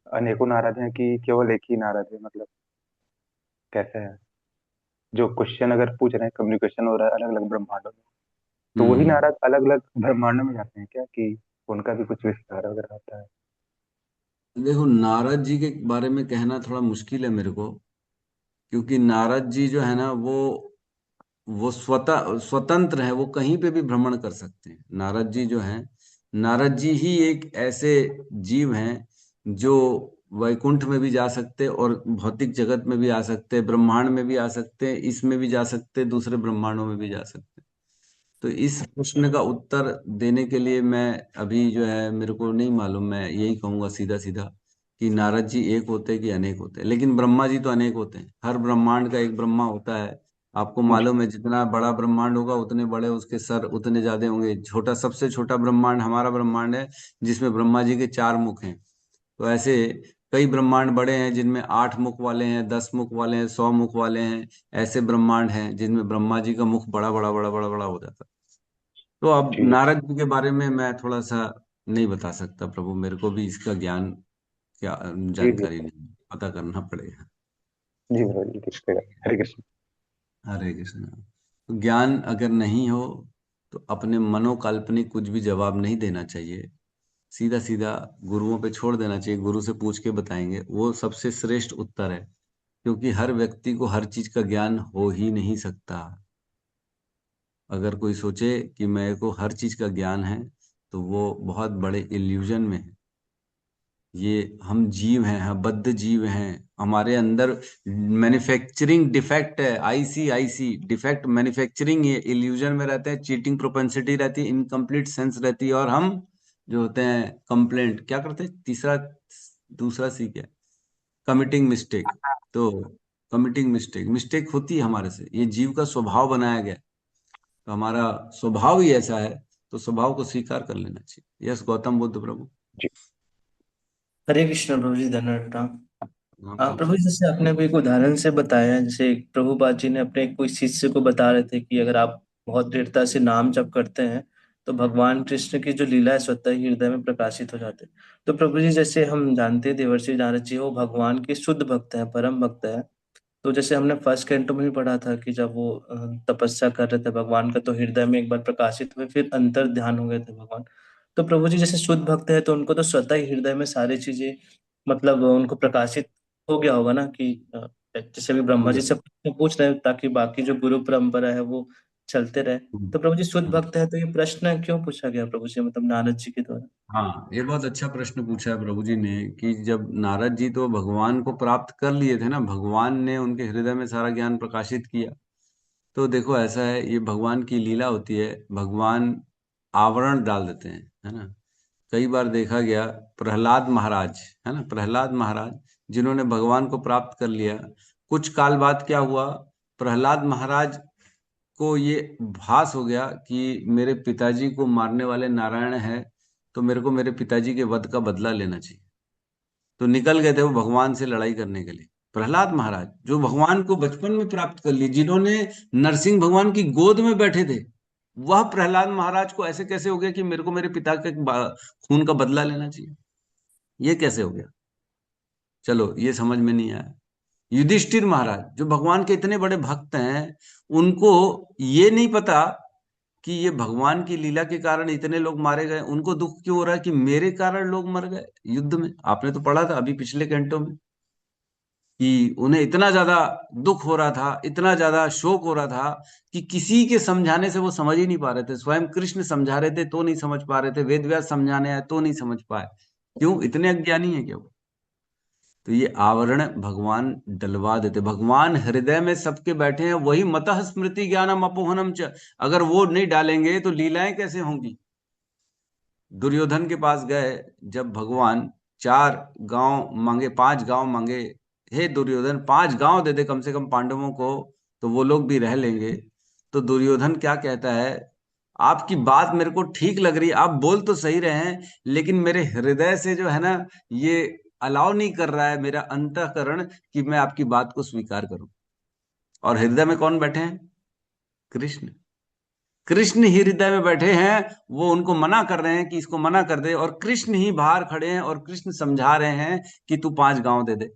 अनेकों नारद हैं कि केवल एक ही नारद है, मतलब कैसे है? जो क्वेश्चन अगर पूछ रहे हैं, कम्युनिकेशन हो रहा है अलग अलग ब्रह्मांडों में, तो वही हम्म। नारद अलग अलग ब्रह्मांडों में जाते हैं क्या, कि उनका भी कुछ विस्तार वगैरह होता है? देखो, नारद जी के बारे में कहना थोड़ा मुश्किल है मेरे को, क्योंकि नारद जी जो है ना, वो स्वतंत्र है, वो कहीं पे भी भ्रमण कर सकते हैं। नारद जी जो हैं, नारद जी ही एक ऐसे जीव हैं जो वैकुंठ में भी जा सकते, और भौतिक जगत में भी आ सकते, ब्रह्मांड में भी आ सकते, इसमें भी जा सकते, दूसरे ब्रह्मांडों में भी जा सकते। तो इस प्रश्न का उत्तर देने के लिए मैं अभी जो है मेरे को नहीं मालूम। मैं यही कहूंगा सीधा सीधा कि नारद जी एक होते हैं कि अनेक होते हैं, लेकिन ब्रह्मा जी तो अनेक होते हैं। हर ब्रह्मांड का एक ब्रह्मा होता है। आपको जी। मालूम है, जितना बड़ा ब्रह्मांड होगा उतने बड़े उसके सर उतने ज्यादा होंगे। छोटा, सबसे छोटा ब्रह्मांड हमारा ब्रह्मांड है, जिसमें ब्रह्मा जी के 4 मुख हैं। तो ऐसे कई ब्रह्मांड बड़े हैं जिनमें 8 मुख वाले हैं, 10 मुख वाले हैं, 100 मुख वाले हैं। ऐसे ब्रह्मांड हैं जिनमें ब्रह्मा जी का मुख बड़ा बड़ा बड़ा बड़ा बड़ा हो जाता है। तो अब जी। नारद जी के बारे में मैं थोड़ा सा नहीं बता सकता प्रभु, मेरे को भी इसका ज्ञान, क्या जी। जी। जानकारी नहीं, पता करना पड़ेगा। जी प्रभु जी, ठीक है। हरे कृष्ण। हरे कृष्ण। तो ज्ञान अगर नहीं हो तो अपने मनोकाल्पनिक कुछ भी जवाब नहीं देना चाहिए। सीधा सीधा गुरुओं पे छोड़ देना चाहिए, गुरु से पूछ के बताएंगे, वो सबसे श्रेष्ठ उत्तर है। क्योंकि हर व्यक्ति को हर चीज का ज्ञान हो ही नहीं सकता। अगर कोई सोचे कि मेरे को हर चीज का ज्ञान है, तो वो बहुत बड़े इल्यूजन में है। ये हम जीव हैं, हम बद्ध जीव हैं। हमारे अंदर मैन्युफैक्चरिंग डिफेक्ट है, आईसी डिफेक्ट मैन्युफैक्चरिंग, ये इल्यूजन में रहते हैं, चीटिंग प्रोपेंसिटी रहती है, इनकम्प्लीट सेंस रहती है। और हम जो होते हैं कंप्लेंट क्या करते हैं, तीसरा, दूसरा सी क्या, कमिटिंग मिस्टेक। तो कमिटिंग मिस्टेक, मिस्टेक होती है हमारे से, ये जीव का स्वभाव बनाया गया है। तो हमारा स्वभाव ही ऐसा है, तो स्वभाव को स्वीकार कर लेना चाहिए। यस, गौतम बुद्ध प्रभु। जी। हरे कृष्ण प्रभु जी, धन्यवाद राम। हाँ प्रभु प्रभु। जी, जैसे आपने अभी एक उदाहरण से बताया, जैसे प्रभुपाद जी ने अपने कोई शिष्य को बता रहे थे कि अगर आप बहुत दृढ़ता से नाम जप करते हैं तो भगवान कृष्ण की जो लीला है स्वतः ही हृदय में प्रकाशित हो जाते हैं। तो प्रभु जी, जैसे हम जानते हैं देवर्षि नारद जी वो भगवान के शुद्ध भक्त हैं, परम भक्त हैं। तो जैसे हमने फर्स्ट कैंटो में भी पढ़ा था कि जब वो तपस्या कर रहे थे भगवान का, तो हृदय में एक बार प्रकाशित हुए, फिर अंतर ध्यान हो गए थे भगवान। तो प्रभु जी, जैसे शुद्ध भक्त है तो उनको तो स्वतः ही हृदय में सारी चीजें, मतलब उनको प्रकाशित हो गया होगा ना कि जैसे भी हो ब्रह्मा जी गया। से पूछ रहे हैं ताकि बाकी जो गुरु परंपरा है वो चलते रहे। तो प्रभु जी शुद्ध भक्त है तो ये प्रश्न क्यों पूछा गया प्रभु जी, मतलब नारद जी के द्वारा? हाँ, ये बहुत अच्छा प्रश्न पूछा है प्रभु जी ने कि जब नारद जी तो भगवान को प्राप्त कर लिए थे ना, भगवान ने उनके हृदय में सारा ज्ञान प्रकाशित किया। तो देखो ऐसा है, ये भगवान की लीला होती है, भगवान आवरण डाल देते हैं, है ना। कई बार देखा गया, प्रहलाद महाराज, है ना, प्रहलाद महाराज जिन्होंने भगवान को प्राप्त कर लिया, कुछ काल बाद क्या हुआ, प्रहलाद महाराज को ये भास हो गया कि मेरे पिताजी को मारने वाले नारायण है, तो मेरे को मेरे पिताजी के वध का बदला लेना चाहिए। तो निकल गए थे वो भगवान से लड़ाई करने के लिए। प्रहलाद महाराज जो भगवान को बचपन में प्राप्त कर लिए, जिन्होंने नरसिंह भगवान की गोद में बैठे थे, वह प्रहलाद महाराज को ऐसे कैसे हो गया कि मेरे को मेरे पिता के खून का बदला लेना चाहिए? ये कैसे हो गया? चलो ये समझ में नहीं आया। युधिष्ठिर महाराज जो भगवान के इतने बड़े भक्त हैं, उनको ये नहीं पता कि ये भगवान की लीला के कारण इतने लोग मारे गए। उनको दुख क्यों हो रहा है कि मेरे कारण लोग मर गए युद्ध में? आपने तो पढ़ा था अभी पिछले घंटों में कि उन्हें इतना ज्यादा दुख हो रहा था, इतना ज्यादा शोक हो रहा था कि किसी के समझाने से वो समझ ही नहीं पा रहे थे। स्वयं कृष्ण समझा रहे थे तो नहीं समझ पा रहे थे, वेद व्यास समझाने आए तो नहीं समझ पाए। क्यों? इतने अज्ञानी है क्या वो? तो ये आवरण भगवान डलवा देते। भगवान हृदय में सबके बैठे हैं, वही मतः स्मृति ज्ञानम अपोहनम च। अगर वो नहीं डालेंगे तो लीलाएं कैसे होंगी? दुर्योधन के पास गए जब भगवान, 4 गांव मांगे, 5 गांव मांगे, हे दुर्योधन 5 गांव दे दे कम से कम पांडवों को, तो वो लोग भी रह लेंगे। तो दुर्योधन क्या कहता है, आपकी बात मेरे को ठीक लग रही है, आप बोल तो सही रहे हैं, लेकिन मेरे हृदय से जो है ना, ये अलाउ नहीं कर रहा है मेरा अंतःकरण कि मैं आपकी बात को स्वीकार करूं। और हृदय में कौन बैठे हैं? कृष्ण। कृष्ण ही हृदय में बैठे हैं, वो उनको मना कर रहे हैं कि इसको मना कर दे, और कृष्ण ही बाहर खड़े हैं और कृष्ण समझा रहे हैं कि तू 5 गांव दे दे।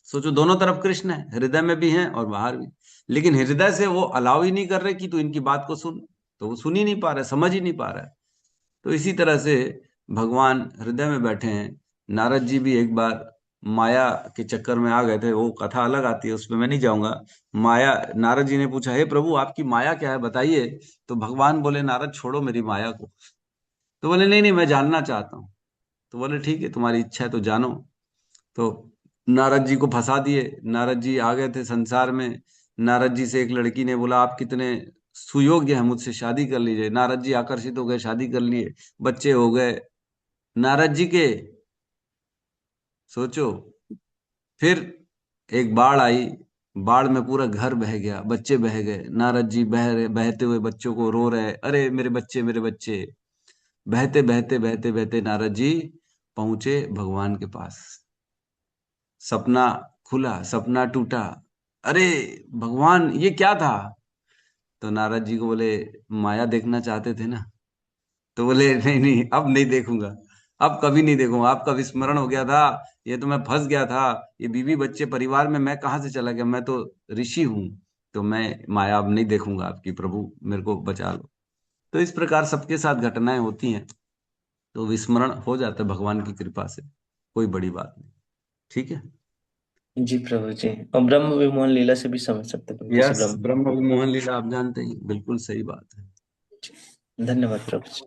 सोचो, दोनों तरफ कृष्ण है, हृदय में भी हैं और बाहर भी, लेकिन हृदय से वो अलाउ ही नहीं कर रहे कि तू इनकी बात को सुन। तो वो सुन ही नहीं पा रहा है, समझ ही नहीं पा रहा है। तो इसी तरह से भगवान हृदय में बैठे हैं। नारद जी भी एक बार माया के चक्कर में आ गए थे, वो कथा अलग आती है, उसमें मैं नहीं जाऊंगा। माया, नारद जी ने पूछा, हे प्रभु आपकी माया क्या है बताइए। तो भगवान बोले, नारद छोड़ो मेरी माया को। तो बोले, नहीं नहीं मैं जानना चाहता हूँ। तो बोले, ठीक है तुम्हारी इच्छा है तो जानो। तो नारद जी को फंसा दिए। नारद जी आ गए थे संसार में। नारद जी से एक लड़की ने बोला, आप कितने सुयोग्य हैं, मुझसे शादी कर लीजिए। नारद जी आकर्षित हो गए, शादी कर लिए, बच्चे हो गए नारद जी के। सोचो, फिर एक बाढ़ आई, बाढ़ में पूरा घर बह गया, बच्चे बह गए। नारद जी बहते हुए बच्चों को रो रहे, अरे मेरे बच्चे मेरे बच्चे। बहते बहते बहते बहते नारद जी पहुंचे भगवान के पास। सपना खुला, सपना टूटा, अरे भगवान ये क्या था? तो नारद जी को बोले, माया देखना चाहते थे ना? तो बोले, नहीं नहीं अब नहीं देखूंगा, अब कभी नहीं देखूंगा, आपका विस्मरण हो गया था, ये तो मैं फंस गया था, ये बीवी बच्चे परिवार में मैं कहाँ से चला गया, मैं तो ऋषि हूँ। तो मैं माया अब नहीं देखूंगा आपकी, प्रभु मेरे को बचा लो। तो इस प्रकार सबके साथ घटनाएं होती हैं, तो विस्मरण हो जाता है भगवान की कृपा से, कोई बड़ी बात नहीं। ठीक है। जी प्रभु जी, और ब्रह्म विमोहन लीला से भी समझ सकते हैं प्रभु जी, जैसे यस, ब्रह्म विमोहन लीला आप जानते हैं, बिल्कुल सही बात है। धन्यवाद प्रभु जी।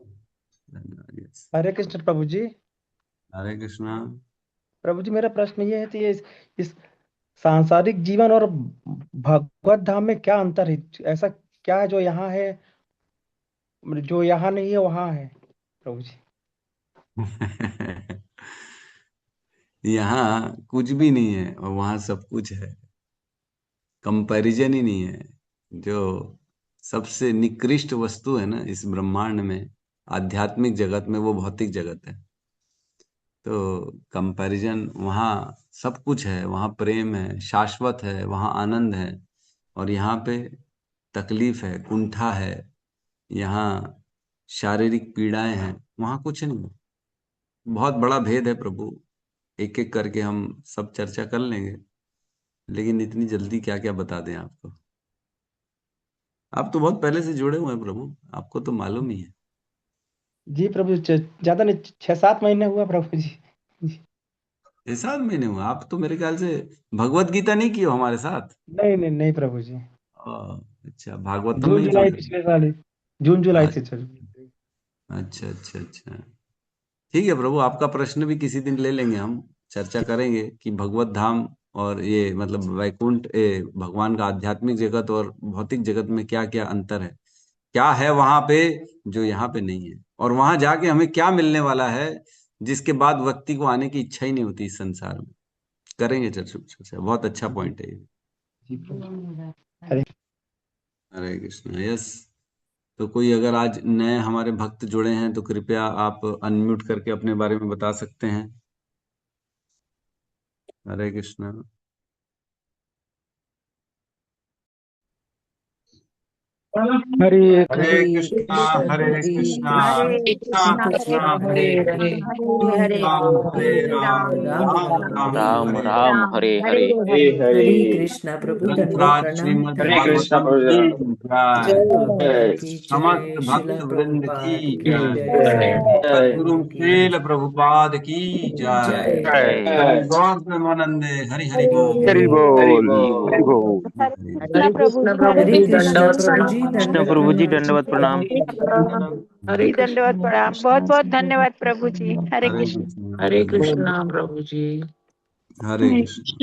धन्यवाद। यस, हरे कृष्ण प्रभु जी। हरे कृष्णा। प्रभु जी मेरा प्रश्न ये है कि इस सांसारिक जीवन और भगवत धाम में क्या अंतर है? ऐसा क्या है जो यहाँ है, जो यहाँ नहीं है वहाँ है प्रभु जी? यहाँ कुछ भी नहीं है और वहां सब कुछ है। कंपैरिजन ही नहीं है। जो सबसे निकृष्ट वस्तु है ना इस ब्रह्मांड में, आध्यात्मिक जगत में, वो भौतिक जगत है। तो कंपैरिजन, वहाँ सब कुछ है, वहाँ प्रेम है, शाश्वत है, वहाँ आनंद है। और यहाँ पे तकलीफ है, कुंठा है, यहाँ शारीरिक पीड़ाएं हैं, वहाँ कुछ नहीं। बहुत बड़ा भेद है प्रभु, एक एक करके हम सब चर्चा कर लेंगे, लेकिन इतनी जल्दी क्या क्या बता दें आपको। आप तो बहुत पहले से जुड़े हुए हैं प्रभु, आपको तो मालूम ही है। जी प्रभु जी, ज्यादा नहीं, 6-7 महीने हुआ प्रभु जी। 7 महीने हुए? आप तो मेरे ख्याल से भगवत गीता नहीं की हो हमारे साथ। नहीं नहीं नहीं प्रभु जी। अच्छा, भागवतम जून में ही जुलाई चल पिछले साल ही, जून जुलाई से रहा चल। है। अच्छा अच्छा अच्छा, ठीक है प्रभु, आपका प्रश्न भी किसी दिन ले लेंगे, हम चर्चा करेंगे कि भगवत धाम और ये मतलब वैकुंठ, भगवान का आध्यात्मिक जगत और भौतिक जगत में क्या क्या अंतर है, क्या है वहां पे जो यहाँ पे नहीं है, और वहां जाके हमें क्या मिलने वाला है जिसके बाद व्यक्ति को आने की इच्छा ही नहीं होती इस संसार में। करेंगे चर्चा, बहुत अच्छा पॉइंट है ये। जी प्रभु। हरे हरे कृष्ण। यस, तो कोई अगर आज नए हमारे भक्त जुड़े हैं तो कृपया आप अनम्यूट करके अपने बारे में बता सकते हैं। हरे कृष्ण। हरे हरे कृष्णा हरे कृष्णा कृष्णा कृष्णा हरे हरे, हरे राम हरे राम, राम राम हरे राम हरे। हरे हरे। हरे कृष्णा प्रभु, दंडवत ग्रंथराज प्रणाम श्रीमद् हरे कृष्णा भागवतम प्रभु। की जय, प्रभुपाद की समस्त जय, शिला भक्त वृंद प्रभुपाद की की जय, जय, सद्गुरु सद्गुरु की श्रील प्रभुपाद की जय, जय। जय। गौर प्रेमानंदे हरि हरि बोल। हरि हरि बोल, हरि बोल। बोल। हरे कृष्णा हरे प्रभु कृष्ण जी, प्रभु हरे हरे जी, कृष्णा दंडवत प्रभु प्रणाम। जी, कृष्ण दंडवत प्रभु जी, प्रणाम। दंडवत प्रणाम। हरे जी, दंडवत कृष्ण प्रणाम। बहुत बहुत धन्यवाद प्रभु जी। हरे हरे कृष्ण। कृष्ण हरे कृष्ण प्रभु जी। हरे कृष्ण।